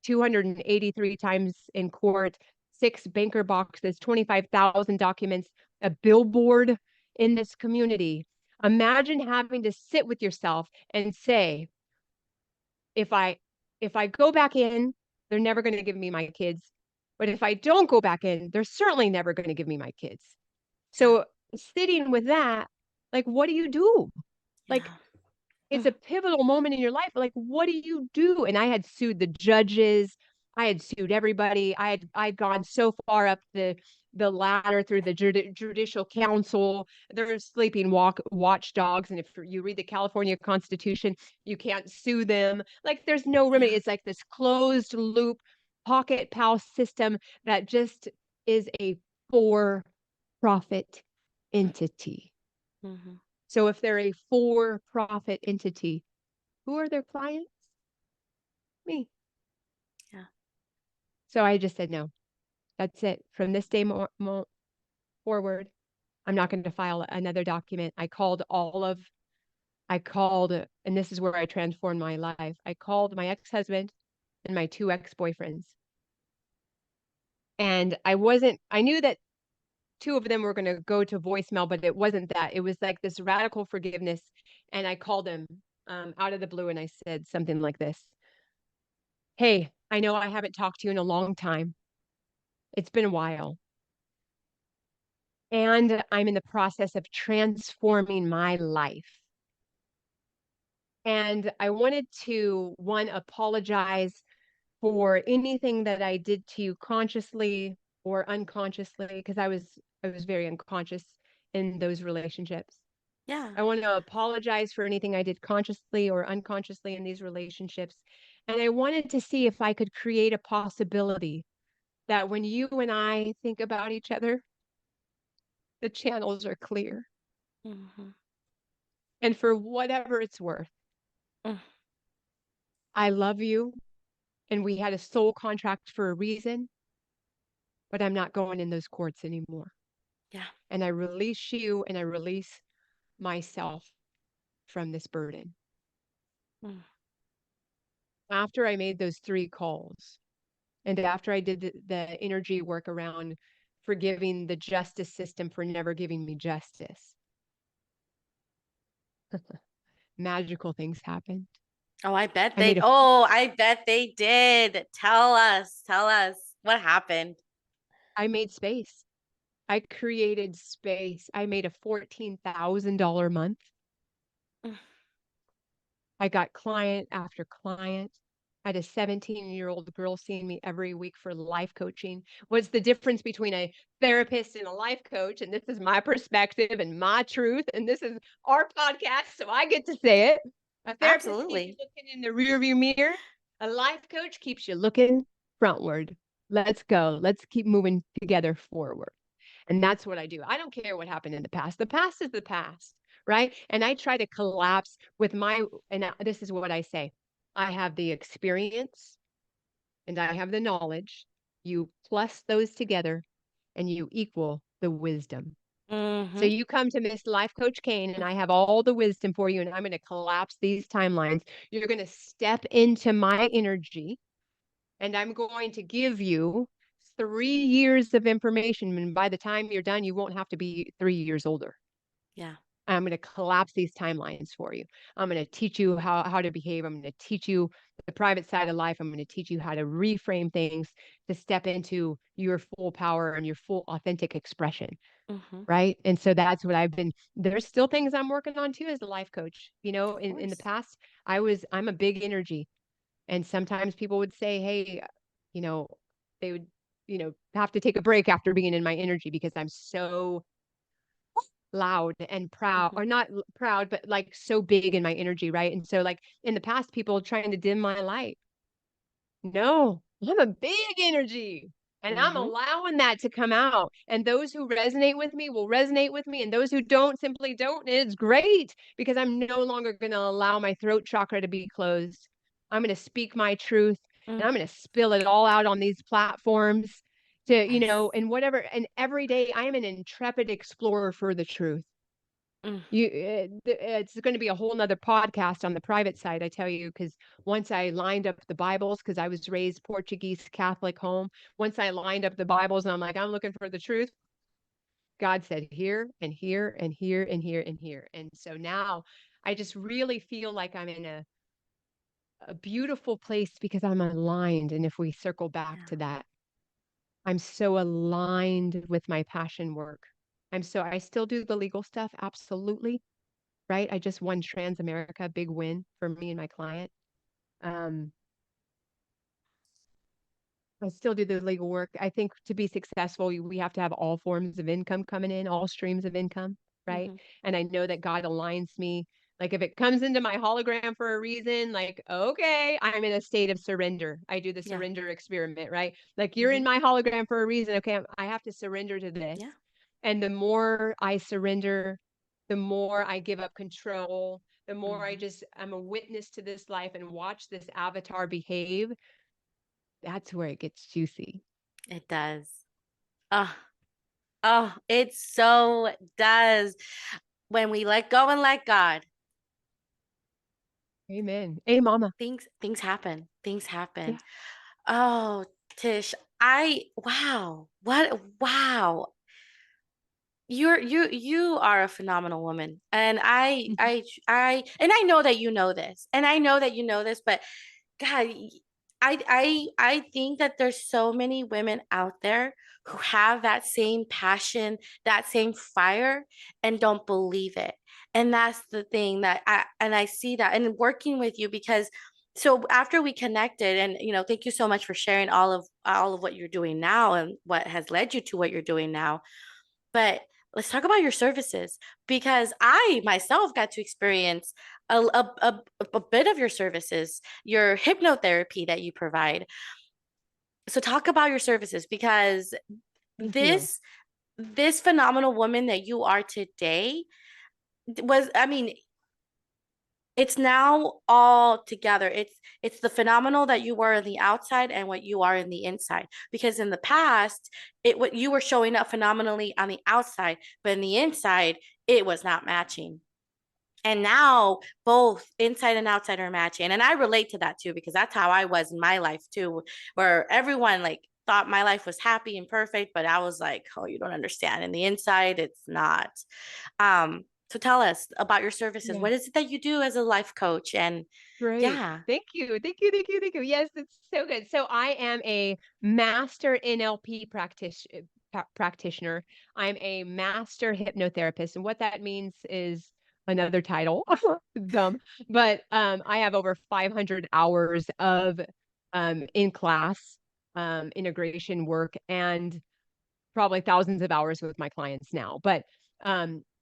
283 times in court, 6 banker boxes, 25,000 documents, a billboard in this community. Imagine having to sit with yourself and say, if I if I go back in, they're never going to give me my kids. But if I don't go back in, they're certainly never going to give me my kids.
Yeah.
So sitting with that, like, what do you do? Like,
Yeah.
it's
Mm.
a pivotal moment in your life. Like, what do you do? And I had sued the judges. I had sued everybody. I'd gone so far up the ladder through the judicial council. There's sleeping watchdogs, and if you read the California Constitution, you can't sue them. Like, there's no remedy.
Yeah.
It's like this closed loop pocket pal system that just is a for profit entity.
Mm-hmm.
So if they're a for profit entity, who are their clients? Me.
Yeah.
So I just said, no, that's it. From this day forward, I'm not going to file another document. I called, and this is where I transformed my life. I called my ex husband and my two ex boyfriends. And I knew that two of them were going to go to voicemail, but it wasn't that. It was like this radical forgiveness. And I called them out of the blue and I said something like this: Hey, I know I haven't talked to you in a long time. It's been a while. And I'm in the process of transforming my life. And I wanted to, one, apologize for anything that I did to you consciously or unconsciously, because I was very unconscious in those relationships.
Yeah.
I want to apologize for anything I did consciously or unconsciously in these relationships. And I wanted to see if I could create a possibility that when you and I think about each other, the channels are clear.
Mm-hmm.
And for whatever it's worth,
Mm.
I love you and we had a soul contract for a reason, but I'm not going in those courts anymore.
Yeah.
And I release you and I release myself from this burden.
Mm.
After I made those 3 calls, and after I did the energy work around forgiving the justice system for never giving me justice, magical things happened. I made a
I bet they did. Tell us what happened.
I made space. I created space. I made a $14,000 month.
Mm.
I got client after client. I had a 17-year-old girl seeing me every week for life coaching. What's the difference between a therapist and a life coach? And this is my perspective and my truth. And this is our podcast, so I get to say it. A therapist keeps you
Absolutely.
looking in the rearview mirror. A life coach keeps you looking frontward. Let's go. Let's keep moving together forward. And that's what I do. I don't care what happened in the past. The past is the past, right? And I try to collapse with and this is what I say: I have the experience and I have the knowledge. You plus those together and you equal the wisdom. So
Mm-hmm.
you come to Miss Life Coach Cain, and I have all the wisdom for you, and I'm going to collapse these timelines. You're going to step into my energy and I'm going to give you 3 years of information. And by the time you're done, you won't have to be 3 years older.
Yeah.
I'm going to collapse these timelines for you. I'm going to teach you how to behave. I'm going to teach you the private side of life. I'm going to teach you how to reframe things to step into your full power and your full authentic expression.
Mm-hmm.
Right. And so that's what there's still things I'm working on too as a life coach.
Of
In the
course.
past, I'm a big energy. And sometimes people would say, hey, you know, they would, have to take a break after being in my energy because I'm so loud and proud,
Mm-hmm.
or not proud, but like so big in my energy. Right. And so, like, in the past, people trying to dim my light. No, I'm a big energy. And I'm
Mm-hmm.
allowing that to come out. And those who resonate with me will resonate with me. And those who don't simply don't. And it's great because I'm no longer going to allow my throat chakra to be closed. I'm going to speak my truth
Mm.
and I'm going to spill it all out on these platforms to,
Yes.
and whatever. And every day I am an intrepid explorer for the truth.
Mm.
It's going to be a whole nother podcast on the private side, I tell you, because once I lined up the Bibles, because I was raised Portuguese Catholic home, once I lined up the Bibles and I'm like, I'm looking for the truth, God said here and here and here and here and here. And so now I just really feel like I'm in a beautiful place because I'm aligned. And if we circle back
Yeah.
to that, I'm so aligned with my passion work. I still do the legal stuff, absolutely. Right? I just won Trans America, big win for me and my client. Um, I still do the legal work. I think to be successful, we have to have all forms of income coming in, all streams of income, right?
Mm-hmm.
And I know that God aligns me. Like if it comes into my hologram for a reason, like, okay, I'm in a state of surrender. I do the
Yeah.
surrender experiment, right? Like you're
Hmm.
in my hologram for a reason. Okay, I have to surrender to this.
Yeah.
And the more I surrender, the more I give up control, the more
Hmm.
I'm a witness to this life and watch this avatar behave. That's where it gets juicy.
It does. Oh, oh, it so does. When we let go and let God,
Amen. Hey, mama.
things happen. Things
Yeah.
happen. Oh, Tish, I wow. What wow. You are a phenomenal woman. And and I know that you know this. And I know that you know this, but God, I think that there's so many women out there who have that same passion, that same fire, and don't believe it. And that's the thing that I see that and working with you because so after we connected and thank you so much for sharing all of what you're doing now and what has led you to what you're doing now. But let's talk about your services because I myself got to experience a bit of your services, your hypnotherapy that you provide. So talk about your services because
Thank you.
this phenomenal woman that you are today was, I mean, it's now all together. It's the phenomenal that you were on the outside and what you are in the inside. Because in the past, it what you were showing up phenomenally on the outside, but in the inside, it was not matching. And now both inside and outside are matching. And I relate to that too, because that's how I was in my life too, where everyone like thought my life was happy and perfect, but I was like, oh, you don't understand. In the inside, it's not. So tell us about your services.
Yeah.
What is it that you do as a life coach? And
Great.
yeah.
Thank you. Thank you. Thank you. Thank you. Yes, it's so good. So I am a master NLP practitioner. I'm a master hypnotherapist. And what that means is another title. Dumb. But I have over 500 hours of in class integration work and probably thousands of hours with my clients now. But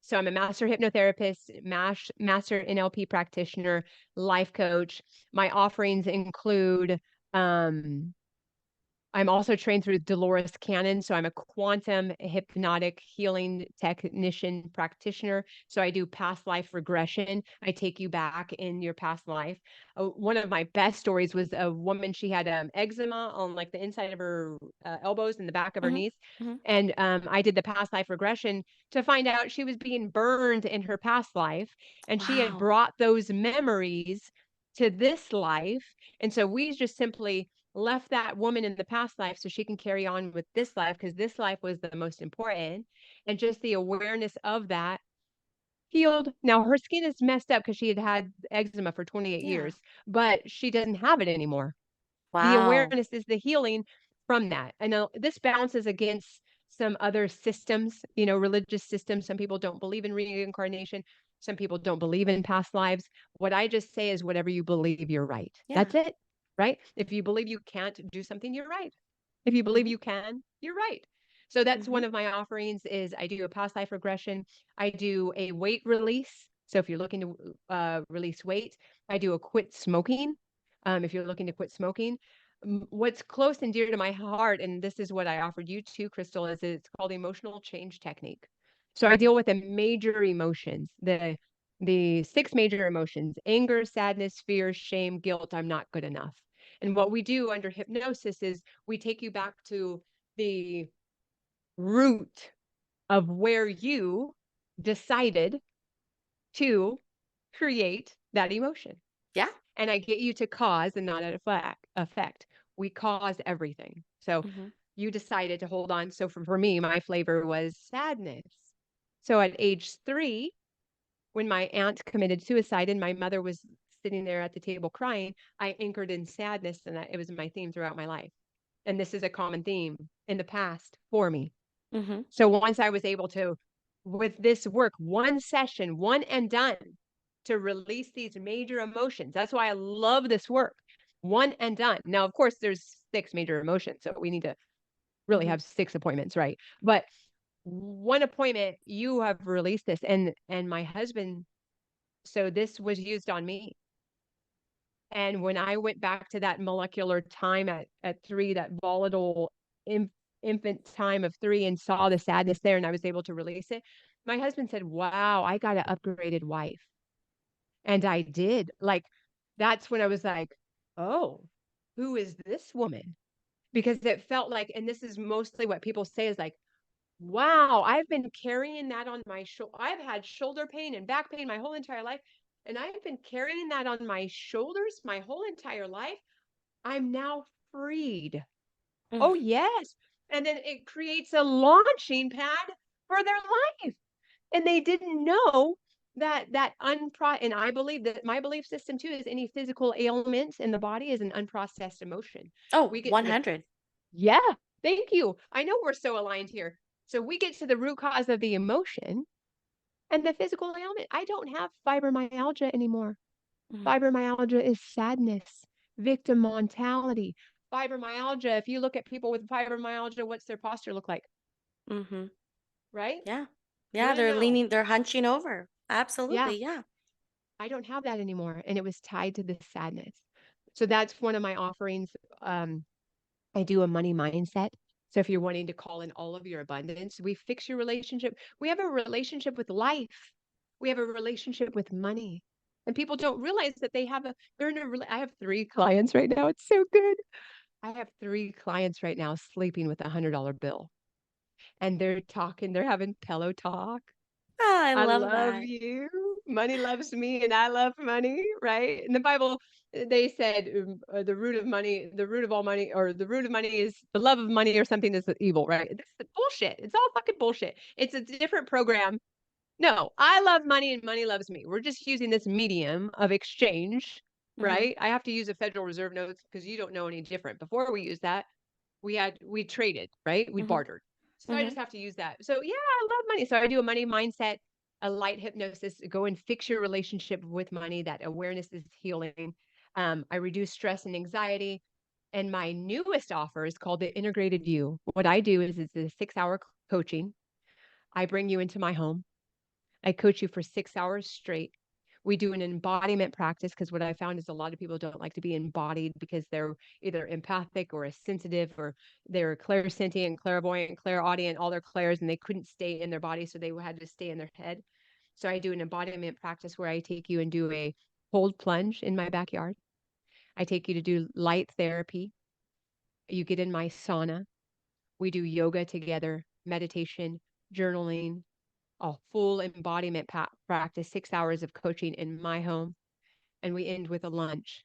so I'm a master hypnotherapist, master NLP practitioner, life coach. My offerings include um, I'm also trained through Dolores Cannon. So I'm a quantum hypnotic healing technician practitioner. So I do past life regression. I take you back in your past life. One of my best stories was a woman, she had eczema on like the inside of her elbows and the back of her
Hmm.
knees.
Hmm.
And I did the past life regression to find out she was being burned in her past life. And she had
Wow.
brought those memories to this life. And so we just simply left that woman in the past life so she can carry on with this life because this life was the most important. And just the awareness of that healed. Now her skin is messed up because she had had eczema for 28
Yeah.
years, but she doesn't have it anymore. The
Wow.
awareness is the healing from that. And this bounces against some other systems, religious systems. Some people don't believe in reincarnation. Some people don't believe in past lives. What I just say is whatever you believe, you're right.
Yeah.
That's it, right? If you believe you can't do something, you're right. If you believe
Hmm.
you can, you're right. So that's
Hmm.
one of my offerings is I do a past life regression. I do a weight release. So if you're looking to release weight, I do a quit smoking. If you're looking to quit smoking, what's close and dear to my heart, and this is what I offered you too, Crystal, is it's called emotional change technique. So I deal with the major emotions, the six major emotions: anger, sadness, fear, shame, guilt. I'm not good enough. And
Hmm.
what we do under hypnosis is we take you back to the root of where you decided to create that emotion.
Yeah.
And I get you to cause and not an effect. We cause everything. So
Hmm.
you decided to hold on. So for me, my flavor was sadness. So at age 3, when my aunt committed suicide and my mother was sitting there at the table crying, I anchored in sadness, and it was my theme throughout my life. And this is a common theme in the past for me.
Hmm.
So once I was able to, with this work, one session, one and done, to release these major emotions. That's why I love this work. One and done. Now, of course, there's 6 major emotions, so we need to really
Hmm.
have 6 appointments, right? But one appointment, you have released this, and my husband So this was used on me. And when I went back to that molecular time at 3, that volatile inf infant time of 3 and saw the sadness there and I was able to release it, my husband said, "Wow, I got an upgraded wife." And I did. Like, that's when I was like, "Oh, who is this woman?" Because it felt like, and this is mostly what people say is like, wow, I've been carrying that on my shoulder. I've had shoulder pain and back pain my whole entire life. And I've been carrying that on my shoulders my whole entire life. I'm now freed.
Mm.
Oh, yes. And then it creates a launching pad for their life. And they didn't know that and I believe that my belief system too is any physical ailment in the body is an unprocessed emotion.
Oh,
We get to the
100.
Yeah, thank you. I know we're so aligned here. So we get to the root cause of the emotion and the physical ailment. I don't have fibromyalgia anymore.
Mm-hmm.
Fibromyalgia is sadness, victim mentality. Fibromyalgia, if you look at people with fibromyalgia, what's their posture look like?
Mm-hmm.
Right?
Yeah. Yeah,
No, no,
they're
no.
leaning, they're hunching over.
Yeah,
Absolutely. Yeah.
I don't have that anymore. And it was tied to the sadness. So that's one of my offerings. Um, I do a money mindset. So if you're wanting to call in all of your abundance, we fix your relationship. We have a relationship with life. We have a relationship with money. And people don't realize that they're in I have 3 clients right now. It's so good. I have 3 clients right now sleeping with $100 bill. And they're having pillow talk.
Oh, I
I
love
love
that.
you. Money loves me and I love money, right? In the Bible, they said the root of money, the root of all money, or the root of money is the love of money or something is evil, right? That's bullshit. It's all fucking bullshit. It's a different program. No, I love money and money loves me. We're just using this medium of exchange,
Mm-hmm.
right? I have to use a Federal Reserve notes because you don't know any different. Before we use that, we traded, right? We
Mm-hmm.
bartered. So I
Mm-hmm.
just have to use that. So yeah, I love money. So I do a money mindset, a light hypnosis, go and fix your relationship with money. That awareness is healing. I reduce stress and anxiety. And my newest offer is called the integrated view. What I do is it's a 6 hour coaching. I bring you into my home. I coach you for 6 hours straight. We do an embodiment practice because what I found is a lot of people don't like to be embodied because they're either empathic or a sensitive or they're clairsentient, clairvoyant, clairaudient, all their clairs, and they couldn't stay in their body, so they had to stay in their head. So I do an embodiment practice where I take you and do a cold plunge in my backyard. I take you to do light therapy. You get in my sauna. We do yoga together, meditation, journaling, a full embodiment practice, 6 hours of coaching in my home. And we end with a lunch.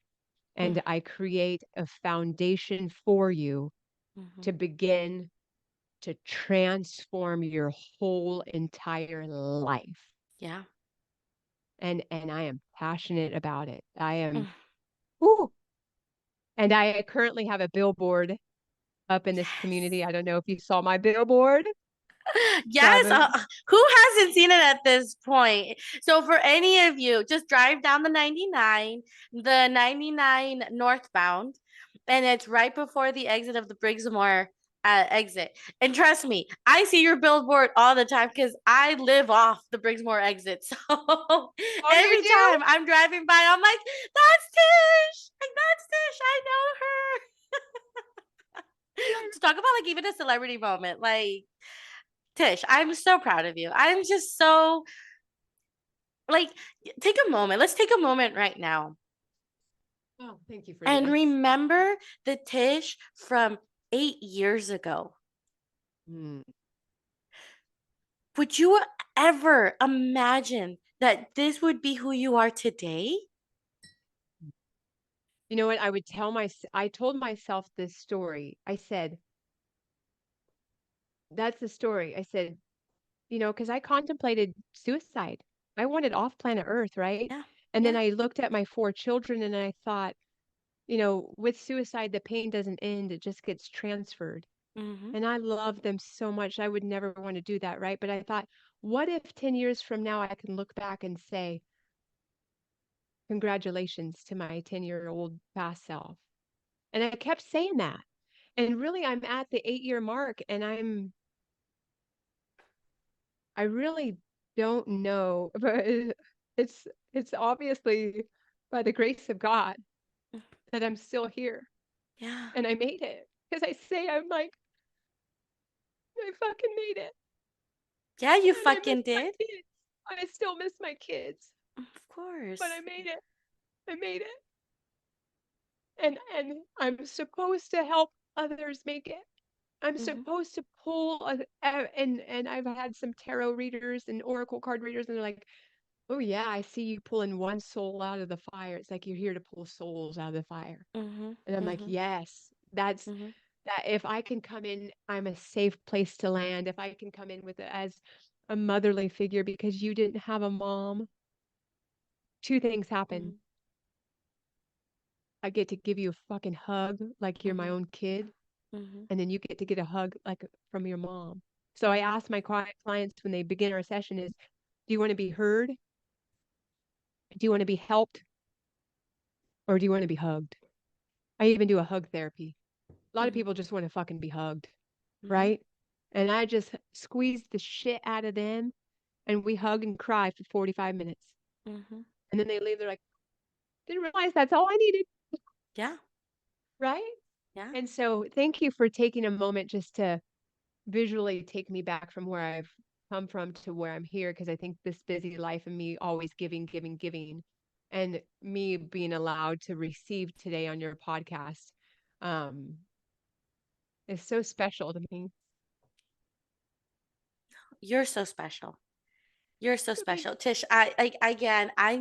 And I create a foundation for you
Mm-hmm.
to begin to transform your whole entire life.
Yeah.
And I am passionate about it. I am,
Mm.
ooh. And I currently have a billboard up in this
Yes.
community. I don't know if you saw my billboard.
Yes,
Seven.
who hasn't seen it at this point? So for any of you, just drive down the 99 northbound, and it's right before the exit of the Briggsmore exit. And trust me, I see your billboard all the time because I live off the Briggsmore exit. So
Oh, you
every
do?
time I'm driving by, I'm like, "That's Tish! Like that's Tish! I know her." To talk about like even a celebrity moment, like Tish, I'm so proud of you. I'm just so like take a moment. Let's take a moment right now
Oh, thank you for
and
this.
remember the Tish from 8 years ago.
Hmm.
Would you ever imagine that this would be who you are today?
You know what? I told myself this story. I said, that's the story. I said, because I contemplated suicide. I wanted off planet Earth, right?
Yeah.
And then
Yeah.
I looked at my 4 children and I thought, with suicide, the pain doesn't end, it just gets transferred.
Mhm.
And I love them so much. I would never want to do that, right? But I thought, what if 10 years from now I can look back and say, congratulations to my 10-year-old past self? And I kept saying that. And really, I'm at the 8 year mark and I really don't know. it's obviously by the grace of God that I'm still here
Yeah.
and I made it. Because I'm like, I fucking made it.
Yeah, you
And I miss
fucking
my
did.
kids. I still miss my kids,
Of
but I
course.
made it. I made it. And I'm supposed to help others make it. I'm
Mm-hmm.
supposed to pull and I've had some tarot readers and oracle card readers and they're like, "Oh yeah, I see you pulling one soul out of the fire." It's like you're here to pull souls out of the fire.
Mm-hmm.
And I'm like,
Mm-hmm.
"Yes, that's
Mm-hmm.
that if I can come in, I'm a safe place to land. If I can come in with it as a motherly figure because you didn't have a mom, two things happen.
Mm-hmm.
I get to give you a fucking hug like you're my
Mm-hmm.
own kid,
Mm-hmm.
and then you get to get a hug like from your mom." So I
Mm-hmm.
ask my clients when they begin our session is, do you want to be heard? Do you want to be helped? Or do you want to be hugged? I even do a hug therapy. A lot of
Mm-hmm.
people just want to fucking be hugged,
Mm-hmm.
right? And I just squeeze the shit out of them and we hug and cry for 45 minutes.
Mm-hmm.
And then they leave, they're like, didn't realize that's all I needed,
Yeah.
right?
Yeah.
And so thank you for taking a moment just to visually take me back from where I've come from to where I'm here. Cause I think this busy life and me always giving, giving, giving, and me being allowed to receive today on your podcast um, is so special to me.
You're so special. You're so
So thank
special. Tish, again, I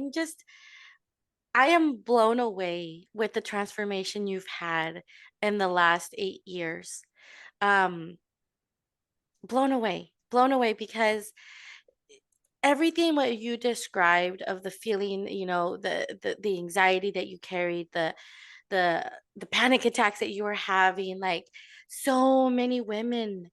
am blown away with the transformation you've had in the last 8 years. Um, blown away because everything what you described of the feeling, the anxiety that you carried, the the panic attacks that you were having, like so many women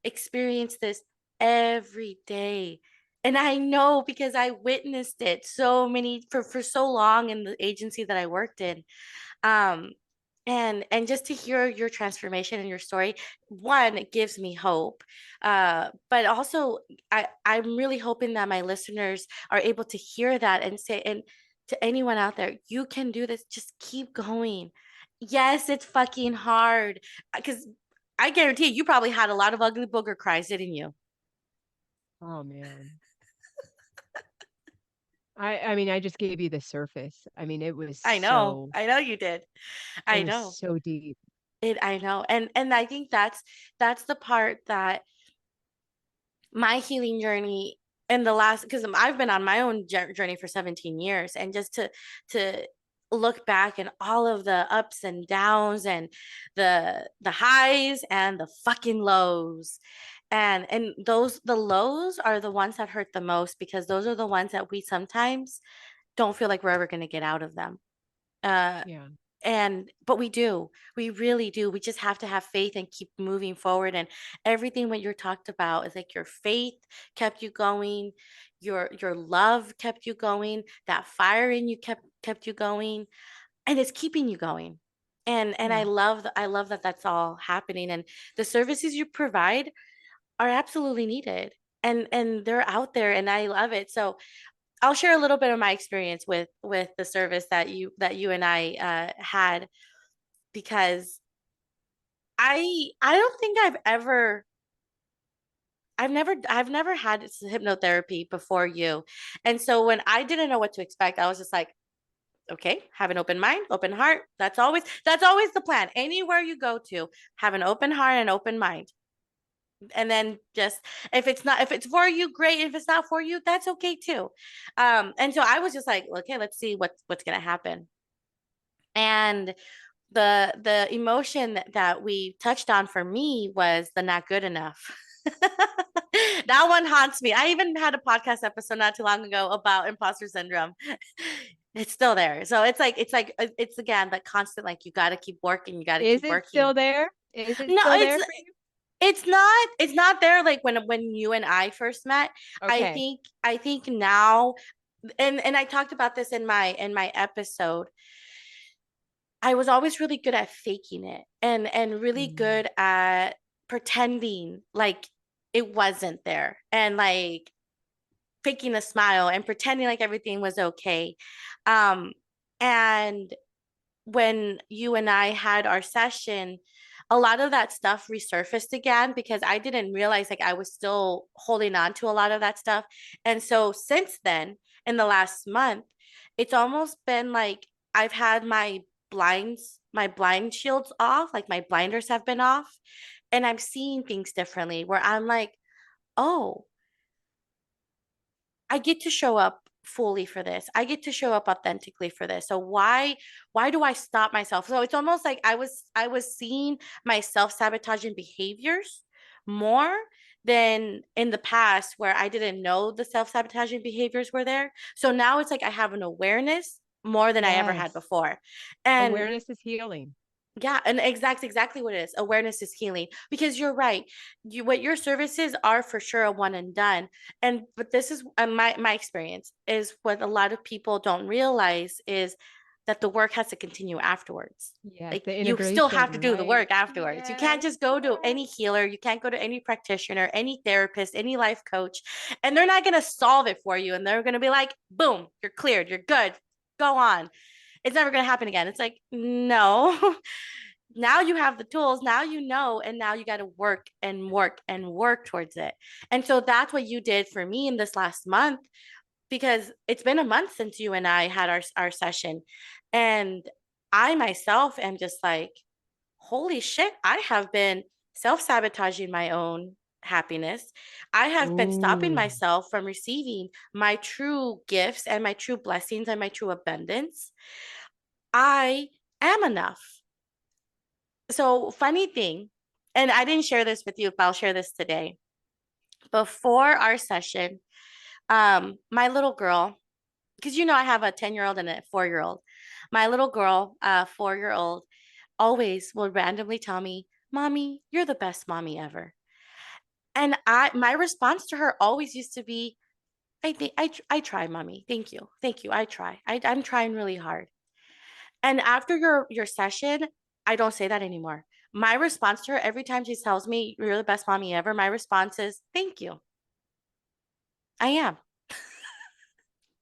experience this every day. And I know because I witnessed it so many for so long in the agency that I worked in. um and just to hear your transformation and your story, one, it gives me hope, but also I'm really hoping that my listeners are able to hear that and say, and to anyone out there, you can do this, just keep going. Yes, it's fucking hard, because I guarantee you probably had a lot of ugly booger cries, didn't you?
Oh man. I mean I just gave you the surface. I mean
I know you did.
it
I
was
know
so deep.
it. I know. And I think that's the part that my healing journey in the last, because I've been on my own journey for 17 years, and just to look back and all of the ups and downs and the highs and the fucking lows, and those, the lows are the ones that hurt the most, because those are the ones that we sometimes don't feel like we're ever going to get out of them. uh
Yeah.
and but we do, we really do. We just have to have faith and keep moving forward. And everything what you're talked about is like your faith kept you going, your love kept you going, that fire in you kept you going, and it's keeping you going. And
Yeah.
I love that that's all happening, and the services you provide are absolutely needed, and they're out there, and I love it. So I'll share a little bit of my experience with the service that you and I had, because I don't think I've never had hypnotherapy before you. And so when I didn't know what to expect, I was just like, okay, have an open mind, open heart. That's always the plan. Anywhere you go to, have an open heart and open mind. And then just, if it's for you, great. If it's not for you, that's okay too. And so I was just like, okay, let's see what's gonna happen. And the emotion that we touched on for me was the not good enough. That one haunts me. I even had a podcast episode not too long ago about imposter syndrome. It's still there. So it's again that constant, like, you got to keep working, you got to
Is
keep
it
working.
still there? Is it
No,
still there for you?
it's not there like when you and I first met.
Okay.
I think now, and I talked about this in my episode. I was always really good at faking it, and really
Mm.
good at pretending like it wasn't there, and like faking a smile and pretending like everything was okay. Um, and when you and I had our session, a lot of that stuff resurfaced again because I didn't realize like I was still holding on to a lot of that stuff. And so since then, in the last month, it's almost been like I've had my blind shields off, like my blinders have been off, and I'm seeing things differently where I'm like, oh, I get to show up fully for this. I get to show up authentically for this. So why do I stop myself? So it's almost like I was seeing my self-sabotaging behaviors more than in the past where I didn't know the self-sabotaging behaviors were there. So now it's like I have an awareness more than I ever had
Yes.
before. And
Awareness is healing.
yeah, and exactly what it is. Awareness is healing because you're right. What your services are for sure a one and done. And but this is my experience is what a lot of people don't realize is that the work has to continue afterwards.
Yes,
Like
the
you still have
integration,
to do the
right?
work afterwards. You can't
Yes,
just go to
yes.
any healer, you can't go to any practitioner, any therapist, any life coach, and they're not going to solve it for you and they're going to be like, "Boom, you're cleared, you're good. Go on." It's never going to happen again. It's like, no. Now you have the tools, now you know, and now you got to work and work and work towards it. And so that's what you did for me in this last month because it's been a month since you and I had our session. And I myself am just like, holy shit, I have been self-sabotaging my own happiness. I have been stopping
Ooh,
myself from receiving my true gifts and my true blessings and my true abundance. I am enough. So, funny thing, and I didn't share this with you, but I'll share this today. Before our session, my little girl, because I have a 10-year-old and a 4-year old. My little girl, 4-year old, always will randomly tell me, "Mommy, you're the best mommy ever." And my response to her always used to be, "I think I try, mommy. Thank you. I try. I'm trying really hard." And after your session, I don't say that anymore. My response to her every time she tells me you're the best mommy ever, my response is thank you. I am.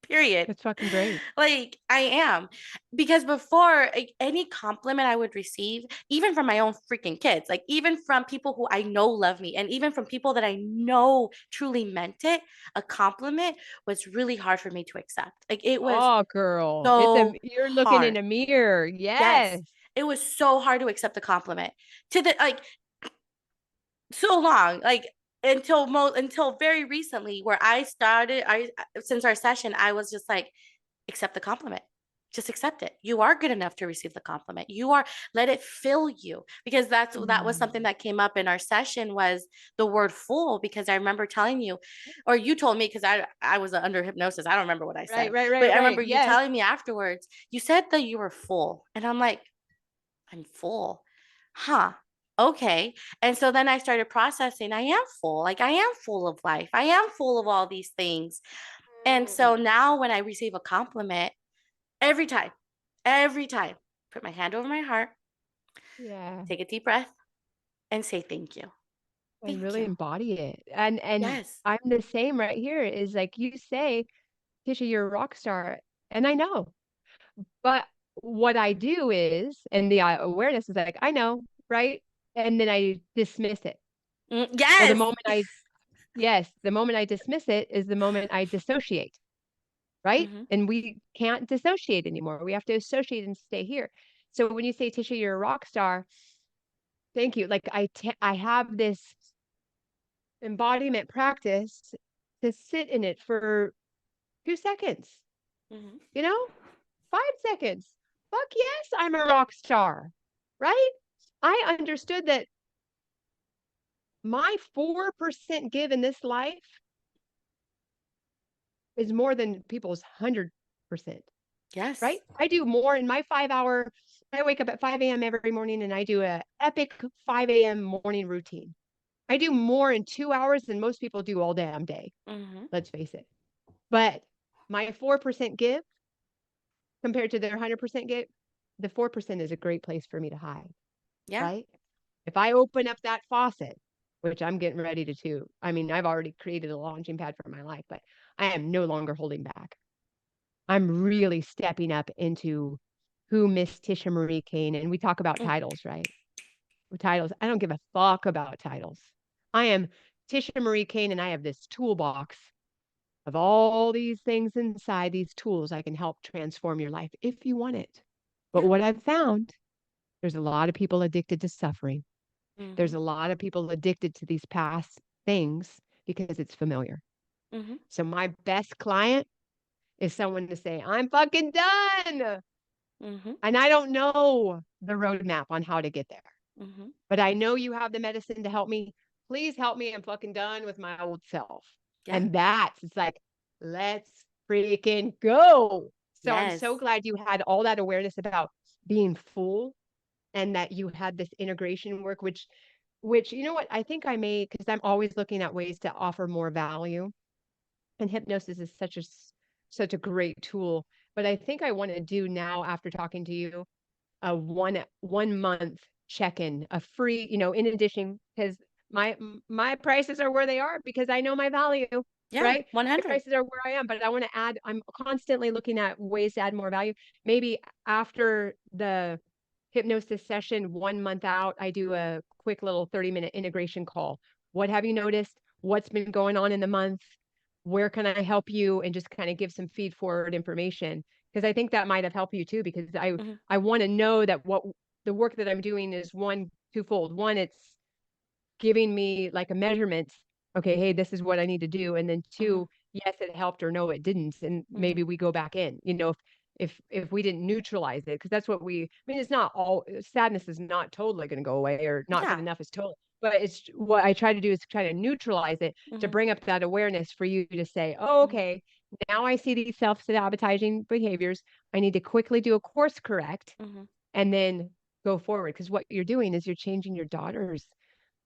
Period.
that's fucking great.
Like I am. Because before like, any compliment I would receive, even from my own freaking kids, like even from people who I know love me, and even from people that I know truly meant it, a compliment was really hard for me to accept. Like it was
Oh, girl,
so
you're looking in
hard.
a mirror.
Yes.
Yes.
It was so hard to accept the compliment to the like so long, like until very recently, where I started. I Since our session, I was just like, accept the compliment. Just accept it. You are good enough to receive the compliment. You are let it fill you because that was something
Mm.
that came up in our session was the word full because I remember telling you, or you told me because I was under hypnosis. I don't remember what I
Right,
said,
right,
but
right,
I
right.
remember you
Yes.
telling me afterwards. You said that you were full, and I'm like, I'm full. Huh. Okay. And so then I started processing. I am full. Like I am full of life. I am full of all these things. And so
Mm.
now when I receive a compliment, every time, every time, put my hand over my heart,
Yeah.
take a deep breath, and say thank you.
And
Thank
really
you.
embody it. And
Yes.
I'm the same right here is like you say, Tisha, you're a rock star. And I know. But what I do is, and the awareness is like, I know, right? And then I dismiss it. Well,
Yes.
the moment I dismiss it is the moment I dissociate, right?
Hmm.
And we can't dissociate anymore. We have to associate and stay here. So when you say, Tisha, you're a rock star, thank you. Like I have this embodiment practice to sit in it for 2 seconds,
Hmm.
you know, 5 seconds. Fuck yes, I'm a rock star, right? I understood that my 4% give in this life is more than people's 100%, right?
Yes.
I do more in my 5 hour. I wake up at 5 a.m. every morning and I do a epic 5 a.m. morning routine. I do more in 2 hours than most people do all damn day.
Hmm.
Let's face it. But my 4% give compared to their 100% give, the 4% is a great place for me to hide,
Yeah.
right? If I open up that faucet, which I'm getting ready to, I mean, I've already created a launching pad for my life, but I am no longer holding back. I'm really stepping up into who Miss Tisha Marie Cain, and we talk about
Mm,
titles, right? Titles. I don't give a fuck about titles. I am Tisha Marie Cain, and I have this toolbox of all these things inside these tools. I can help transform your life if you want it. But
yeah.
what I've found, there's a lot of people addicted to suffering. There's
Hmm.
a lot of people addicted to these past things because it's familiar.
Hmm.
So my best client is someone to say, I'm fucking done.
Hmm.
And I don't know the roadmap on how to get there,
Hmm.
but I know you have the medicine to help me. Please help me. I'm fucking done with my old self.
Yeah.
And it's like, let's freaking go. So I'm so
Yes.
glad you had all that awareness about being full and that you had this integration work, which, you know what, I think I may, because I'm always looking at ways to offer more value. And hypnosis is such a great tool. But I think I want to do now after talking to you a 1 month check-in, a free, in addition, because my prices are where they are because I know my value,
Yeah.
right? My
100.
prices are where I am, but I want to add, I'm constantly looking at ways to add more value. Maybe after the hypnosis session, 1 month out, I do a quick little 30-minute integration call. What have you noticed? What's been going on in the month? Where can I help you? And just kind of give some feed forward information. Because I think that might have helped you too, because
Hmm.
I want to know that what the work that I'm doing is twofold. One, it's giving me like a measurement. Okay, hey, this is what I need to do. And then
Hmm.
two, yes, it helped or no, it didn't. And
Hmm.
maybe we go back in, if we didn't neutralize it, because that's what I mean, it's not all sadness is not totally going to go away, or not good
Yeah.
enough is totally, but it's what I try to do is try to neutralize it, to
Hmm.
bring up that awareness for you to say, oh,
Hmm.
okay, now I see these self-sabotaging behaviors. I need to quickly do a course correct
Hmm.
and then go forward. Because what you're doing is you're changing your daughter's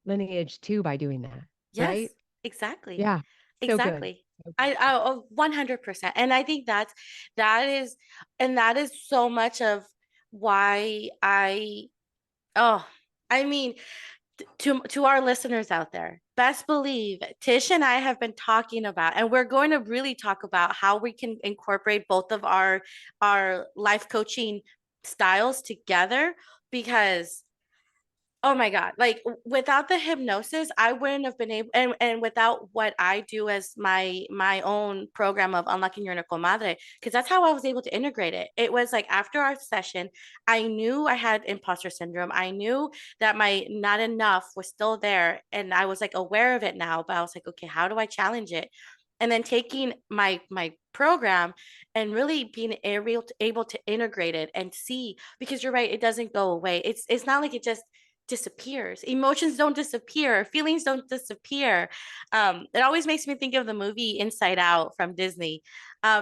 lineage too by doing that, right?
Yes, exactly.
Yeah. So good.
Exactly.
So good.
I 100%. And I think that is, and that is so much of why oh, I mean, to our listeners out there, best believe Tish and I have been talking about, and we're going to really talk about how we can incorporate both of our life coaching styles together, because oh my God. Like without the hypnosis, I wouldn't have been able, and without what I do as my own program of unlocking your Nicole Madre, because that's how I was able to integrate it. It was like after our session, I knew I had imposter syndrome. I knew that my not enough was still there. And I was like aware of it now, but I was like, okay, how do I challenge it? And then taking my program and really being able to integrate it and see, because you're right, it doesn't go away. It's not like it just disappears. Emotions don't disappear. Feelings don't disappear. It always makes me think of the movie Inside Out from Disney,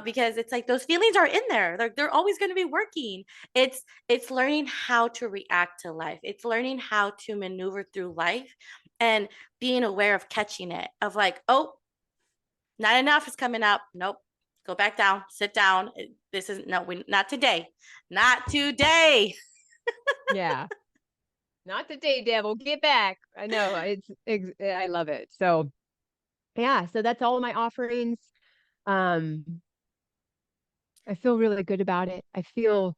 because it's like those feelings are in there. They're always going to be working. It's learning how to react to life. It's learning how to maneuver through life, and being aware of catching it. Of like, oh, not enough is coming up. Nope. Go back down. Sit down. This is no, we not today. Not today.
Yeah. Not today, devil. Get back. I know. I love it. So yeah, so that's all my offerings. Um, I feel really good about it. I feel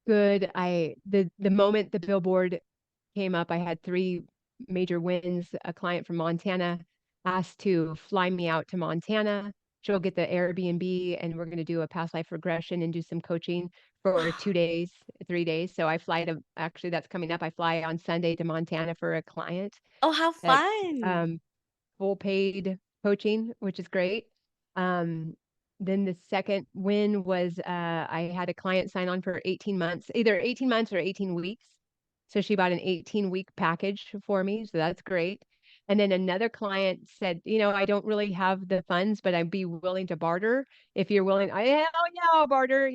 good. The moment the billboard came up, I had three major wins. A client from Montana asked to fly me out to Montana. She'll get the Airbnb, and we're going to do a past life regression and do some coaching for 2 days, 3 days. So I fly to, actually, that's coming up. I fly on Sunday to Montana for a client.
Oh, how
That's
fun.
full paid coaching, which is great. Um, then the second win was I had a client sign on for 18 months, either 18 months or 18 weeks. So she bought an 18-week package for me. So that's great. And then another client said, I don't really have the funds, but I'd be willing to barter if you're willing. Hell yeah, I'll barter.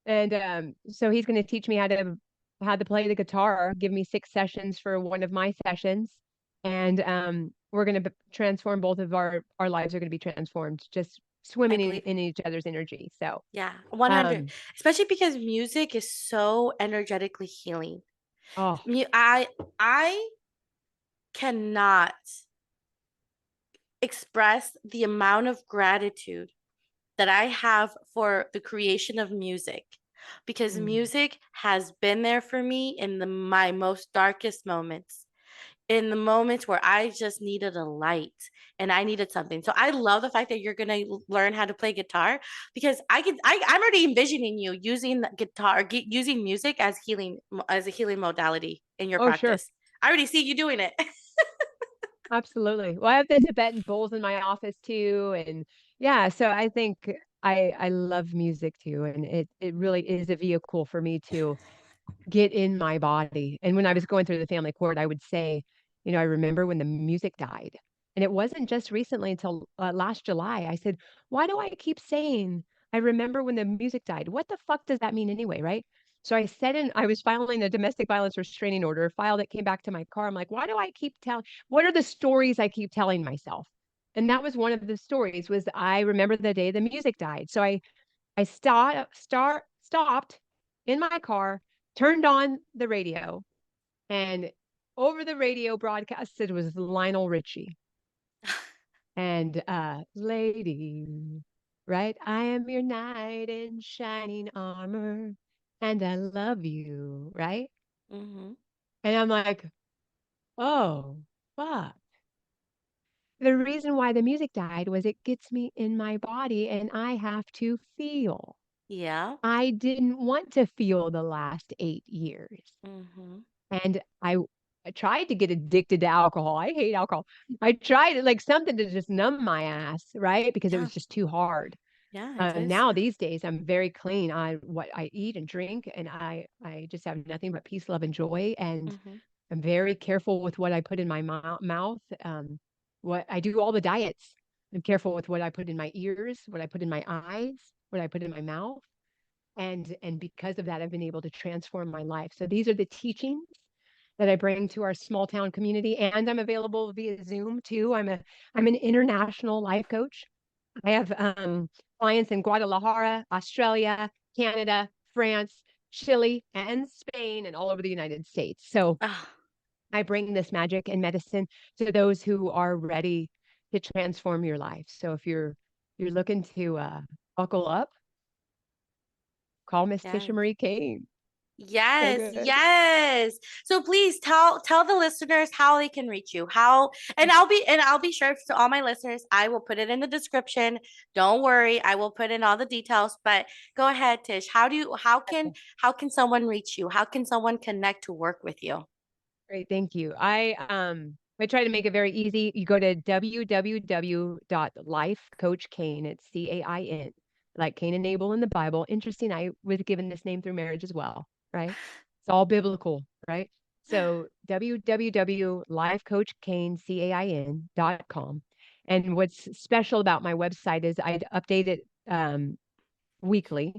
And so he's going to teach me how to play the guitar, give me 6 sessions for one of my sessions. And we're going to transform, both of our lives are going to be transformed, just
I
swimming
believe it.
in each other's energy. So,
Yeah, 100.
um,
Especially because music is so energetically healing.
oh,
I cannot express the amount of gratitude that I have for the creation of music, because
Mm.
music has been there for me in my most darkest moments, in the moments where I just needed a light and I needed something. So I love the fact that you're gonna learn how to play guitar, because I'm already envisioning you using the guitar, using music as healing, as a healing modality in your
Oh, sure.
practice. I already see you doing it.
Absolutely. Well, I have the Tibetan bowls in my office too, and yeah, so I think I love music too, and it really is a vehicle for me to get in my body. And when I was going through the family court, I would say, I remember when the music died. And it wasn't just recently until last July. I said, why do I keep saying I remember when the music died? What the fuck does that mean anyway, right? So I was filing a domestic violence restraining order, a file that came back to my car. I'm like, why do I keep telling, what are the stories I keep telling myself? And that was one of the stories was I remember the day the music died. So I stopped in my car, turned on the radio, and over the radio broadcasted was Lionel Richie and Lady, right? I am your knight in shining armor, and I love you, right?
Mm-hmm.
And I'm like, oh, fuck. The reason why the music died was it gets me in my body and I have to feel.
Yeah.
I didn't want to feel the last 8 years.
Mm-hmm.
And I tried to get addicted to alcohol. I hate alcohol. I tried like something to just numb my ass, right? Because it
Yeah.
was just too hard.
Yeah, it is.
Now these days I'm very clean on what I eat and drink, and I just have nothing but peace, love, and joy. And
Mm-hmm.
I'm very careful with what I put in my mouth. What I do all the diets. I'm careful with what I put in my ears, what I put in my eyes, what I put in my mouth, and because of that, I've been able to transform my life. So these are the teachings that I bring to our small town community, and I'm available via Zoom too. I'm an international life coach. I have clients in Guadalajara, Australia, Canada, France, Chile, and Spain, and all over the United States. So
Oh,
I bring this magic and medicine to those who are ready to transform your life. So if you're looking to buckle up, call Miss Tisha
yes.
Marie Cain. So
Yes,
good.
yes. So please tell the listeners how they can reach you. How, and I'll be sure to all my listeners, I will put it in the description. Don't worry, I will put in all the details. But go ahead, Tish. How can someone reach you? How can someone connect to work with you?
Great, thank you. I try to make it very easy. You go to www.lifecoachcain. It's Cain, like Cain and Abel in the Bible. Interesting. I was given this name through marriage as well, right? It's all biblical, right? So www.lifecoachcain.com. And what's special about my website is I update it weekly,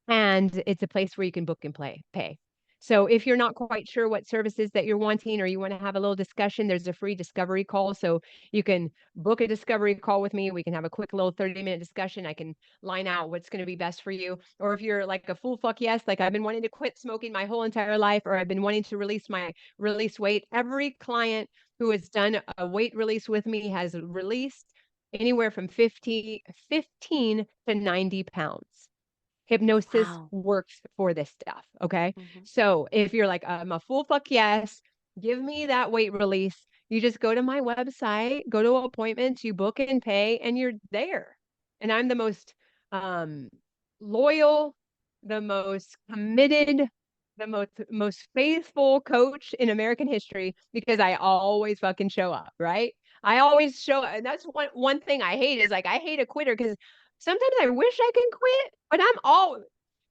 and it's a place where you can book and pay. So if you're not quite sure what services that you're wanting or you want to have a little discussion, there's a free discovery call. So you can book a discovery call with me. We can have a quick little 30-minute discussion. I can line out what's going to be best for you. Or if you're like a full fuck yes, like I've been wanting to quit smoking my whole entire life, or I've been wanting to release weight. Every client who has done a weight release with me has released anywhere from 15 to 90 pounds. Hypnosis
Wow.
works for this stuff. Okay.
Mm-hmm.
So if you're like, I'm a full fuck yes, give me that weight release. You just go to my website, go to appointments, you book and pay, and you're there. And I'm the most um, loyal, the most committed, the most faithful coach in American history because I always fucking show up, right? I always show up. And that's one thing I hate is like I hate a quitter because sometimes I wish I can quit, but I'm all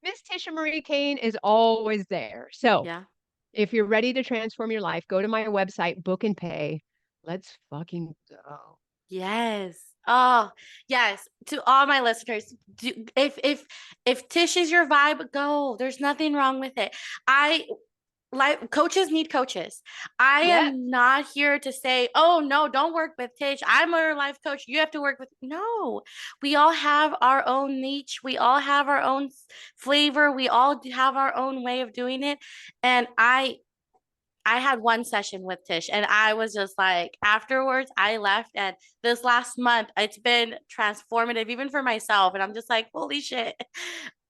Miss Tisha Marie Cain is always there. So
Yeah.
if you're ready to transform your life, go to my website, book and pay. Let's fucking go.
Yes. Oh, yes. To all my listeners, if Tish is your vibe, go. There's nothing wrong with it. I Like, coaches need coaches. I
Yep.
am not here to say, oh no, don't work with Tish. I'm a life coach. You have to work with. No, we all have our own niche. We all have our own flavor. We all have our own way of doing it. And I had one session with Tish and I was just like, afterwards, I left. And this last month, it's been transformative, even for myself. And I'm just like, holy shit,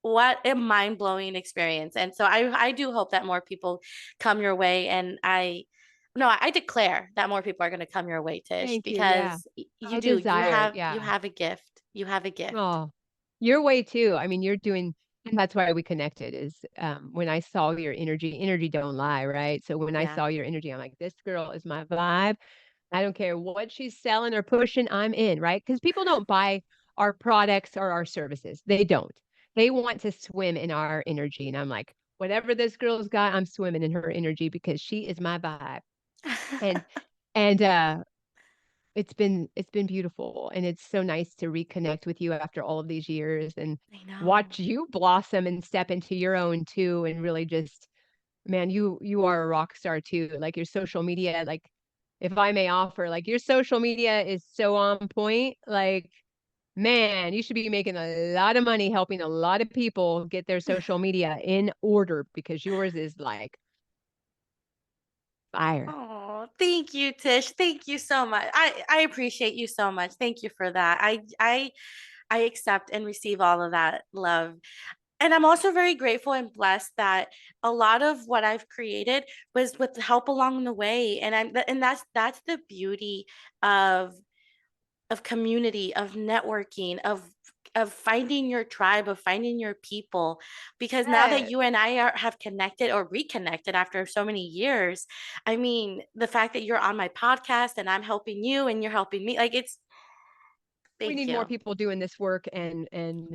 what a mind blowing experience. And so I do hope that more people come your way. And no, I declare that more people are going to come your way, Tish,
Thank you. Yeah.
because
I
you do.
desire it.
You
Yeah.
have a gift. You have a gift.
Oh, your way too. I mean, you're doing, and that's why we connected is when I saw your energy don't lie, right? So when I
Yeah.
saw your energy, I'm like, this girl is my vibe. I don't care what she's selling or pushing, I'm in, right? Because people don't buy our products or our services. They don't. They want to swim in our energy. And I'm like, whatever this girl's got, I'm swimming in her energy because she is my vibe. And and it's been beautiful, and it's so nice to reconnect with you after all of these years and
I know.
watch you blossom and step into your own too, and really just, man, you are a rock star too. Like your social media, like if I may offer, like your social media is so on point. Like, man, you should be making a lot of money helping a lot of people get their social media in order because yours is like fire.
Oh, thank you, Tish. Thank you so much. I appreciate you so much. Thank you for that. I accept and receive all of that love. And I'm also very grateful and blessed that a lot of what I've created was with help along the way. And that's the beauty of community, of networking, of finding your tribe, of finding your people. Because now that
Yes.
you and I have connected or reconnected after so many years, I mean, the fact that you're on my podcast and I'm helping you and you're helping me, like it's
We
thank
need more
you.
people doing this work and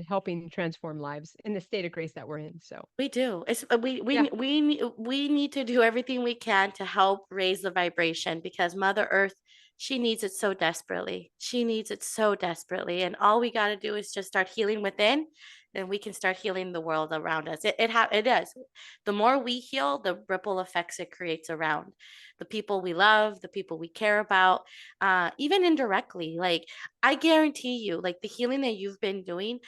helping transform lives in the state of grace that we're in. So,
We do. It's
yeah,
we need to do everything we can to help raise the vibration because Mother Earth, she needs it so desperately. She needs it so desperately, and all we got to do is just start healing within, and we can start healing the world around us. It does. The more we heal, the ripple effects it creates around the people we love, the people we care about, even indirectly. Like I guarantee you, like the healing that you've been doing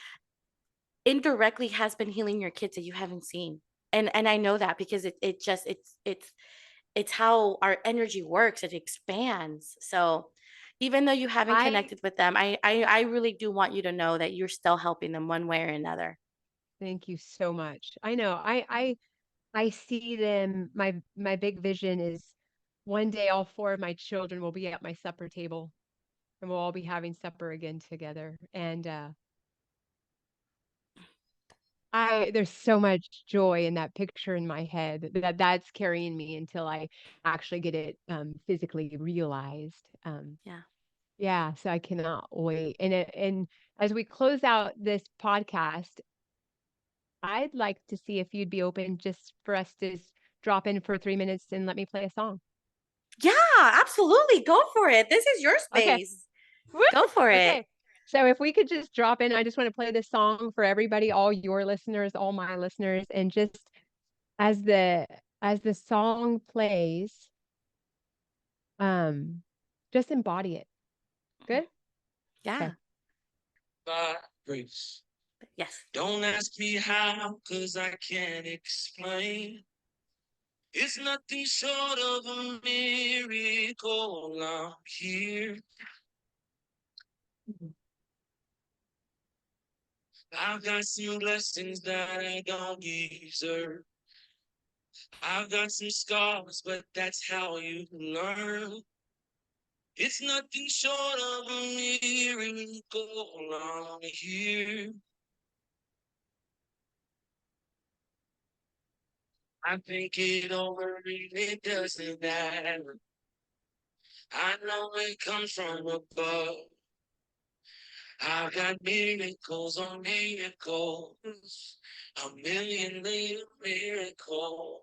indirectly has been healing your kids that you haven't seen. And I know that because it just it's how our energy works. It expands. So even though you haven't
I
connected with them, I really do want you to know that you're still helping them one way or another.
thank you so much. I know. I see them. My big vision is one day all four of my children will be at my supper table and we'll all be having supper again together. And I there's so much joy in that picture in my head that's carrying me until I actually get it physically realized.
Yeah.
Yeah, so I cannot wait. And as we close out this podcast, I'd like to see if you'd be open just for us to drop in for 3 minutes and let me play a song.
Yeah, absolutely. Go for it. This is your
Okay.
space.
Woo!
Go for it.
Okay. So if we could just drop in, I just want to play this song for everybody, all your listeners, all my listeners, and just as the song plays, um, just embody it. Good? Okay.
Yeah.
By grace.
Yes.
Don't ask me how, cause I can't explain. It's nothing short of a miracle. I'm here. I've got some blessings that I don't deserve. I've got some scars, but that's how you learn. It's nothing short of a miracle. I'm here. I think it over and it doesn't matter. I know it comes from above. I've got miracles on miracles, a million little miracles.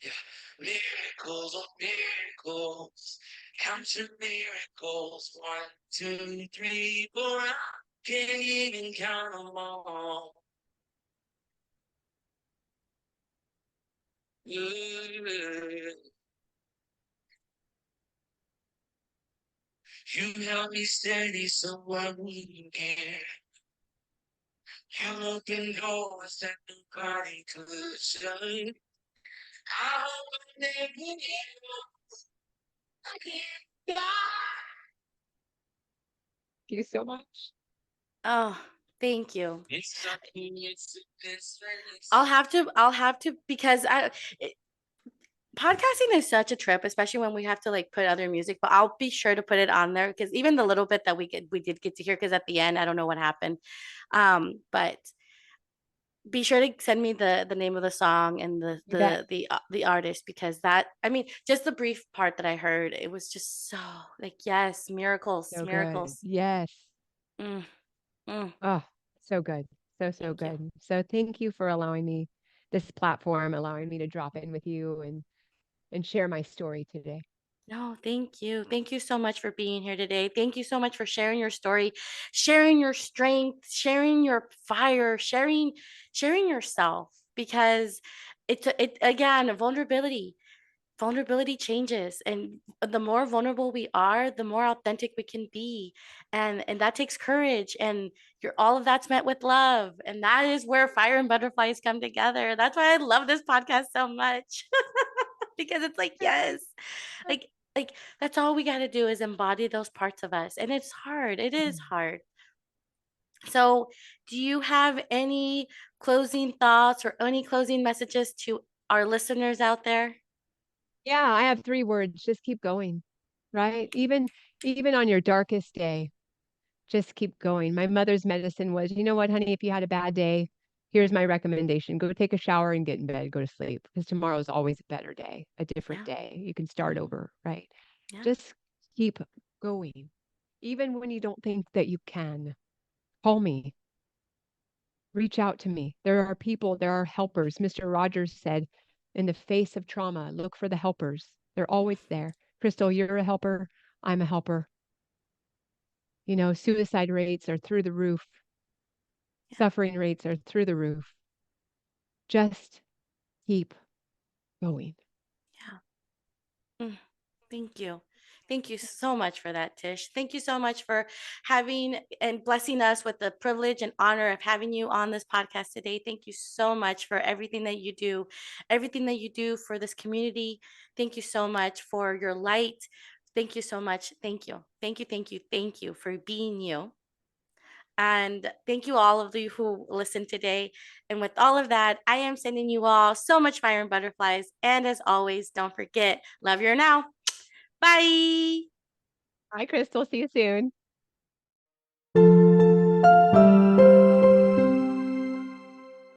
Yeah, miracles on miracles, count your miracles. 1, 2, 3, 4. I can't even count them all. Yeah. You held me steady, so I wouldn't care. You opened doors that nobody could shut. I hope I never get old.
Thank you so much.
Oh, thank you.
It's something, it's a business.
I'll have to because podcasting is such a trip, especially when we have to like put other music, but I'll be sure to put it on there because even the little bit that we did get to hear, because at the end, I don't know what happened. But be sure to send me the name of the song and
You bet.
the artist, because that, I mean, just the brief part that I heard, it was just so like, yes, miracles,
So good.
miracles.
Yes.
Mm, mm,
Oh, so good. So, so
thank you.
good. So thank you for allowing me this platform, allowing me to drop in with you and share my story today.
No, thank you. Thank you so much for being here today. Thank you so much for sharing your story, sharing your strength, sharing your fire, sharing yourself, because it again, vulnerability changes, and the more vulnerable we are, the more authentic we can be, and that takes courage, and you're all of that's met with love, and that is where fire and butterflies come together. That's why I love this podcast so much. Because it's like, yes, like like that's all we got to do is embody those parts of us, and it's hard, it is hard. So do you have any closing thoughts or any closing messages to our listeners out there?
Yeah, I have 3 words. Just keep going, right? Even on your darkest day, just keep going. My mother's medicine was, you know what, honey, if you had a bad day, here's my recommendation. Go take a shower and get in bed, go to sleep, because tomorrow is always a better day, a different
Yeah,
day. You can start over, right?
yeah,
Just keep going. Even when you don't think that you can, call me, reach out to me. There are people, there are helpers. Mr. Rogers said, in the face of trauma, look for the helpers. They're always there. Crystal, you're a helper. I'm a helper. You know, suicide rates are through the roof.
yeah,
Suffering rates are through the roof. Just keep going.
yeah. Mm, thank you. Thank you so much for that, Tish. Thank you so much for having and blessing us with the privilege and honor of having you on this podcast today. Thank you so much for everything that you do for this community. Thank you so much for your light. Thank you so much. Thank you. Thank you. Thank you. Thank you for being you. And thank you, all of you who listened today. And with all of that, I am sending you all so much fire and butterflies. And as always, don't forget, love your now. Bye.
Hi, Crystal. See you soon.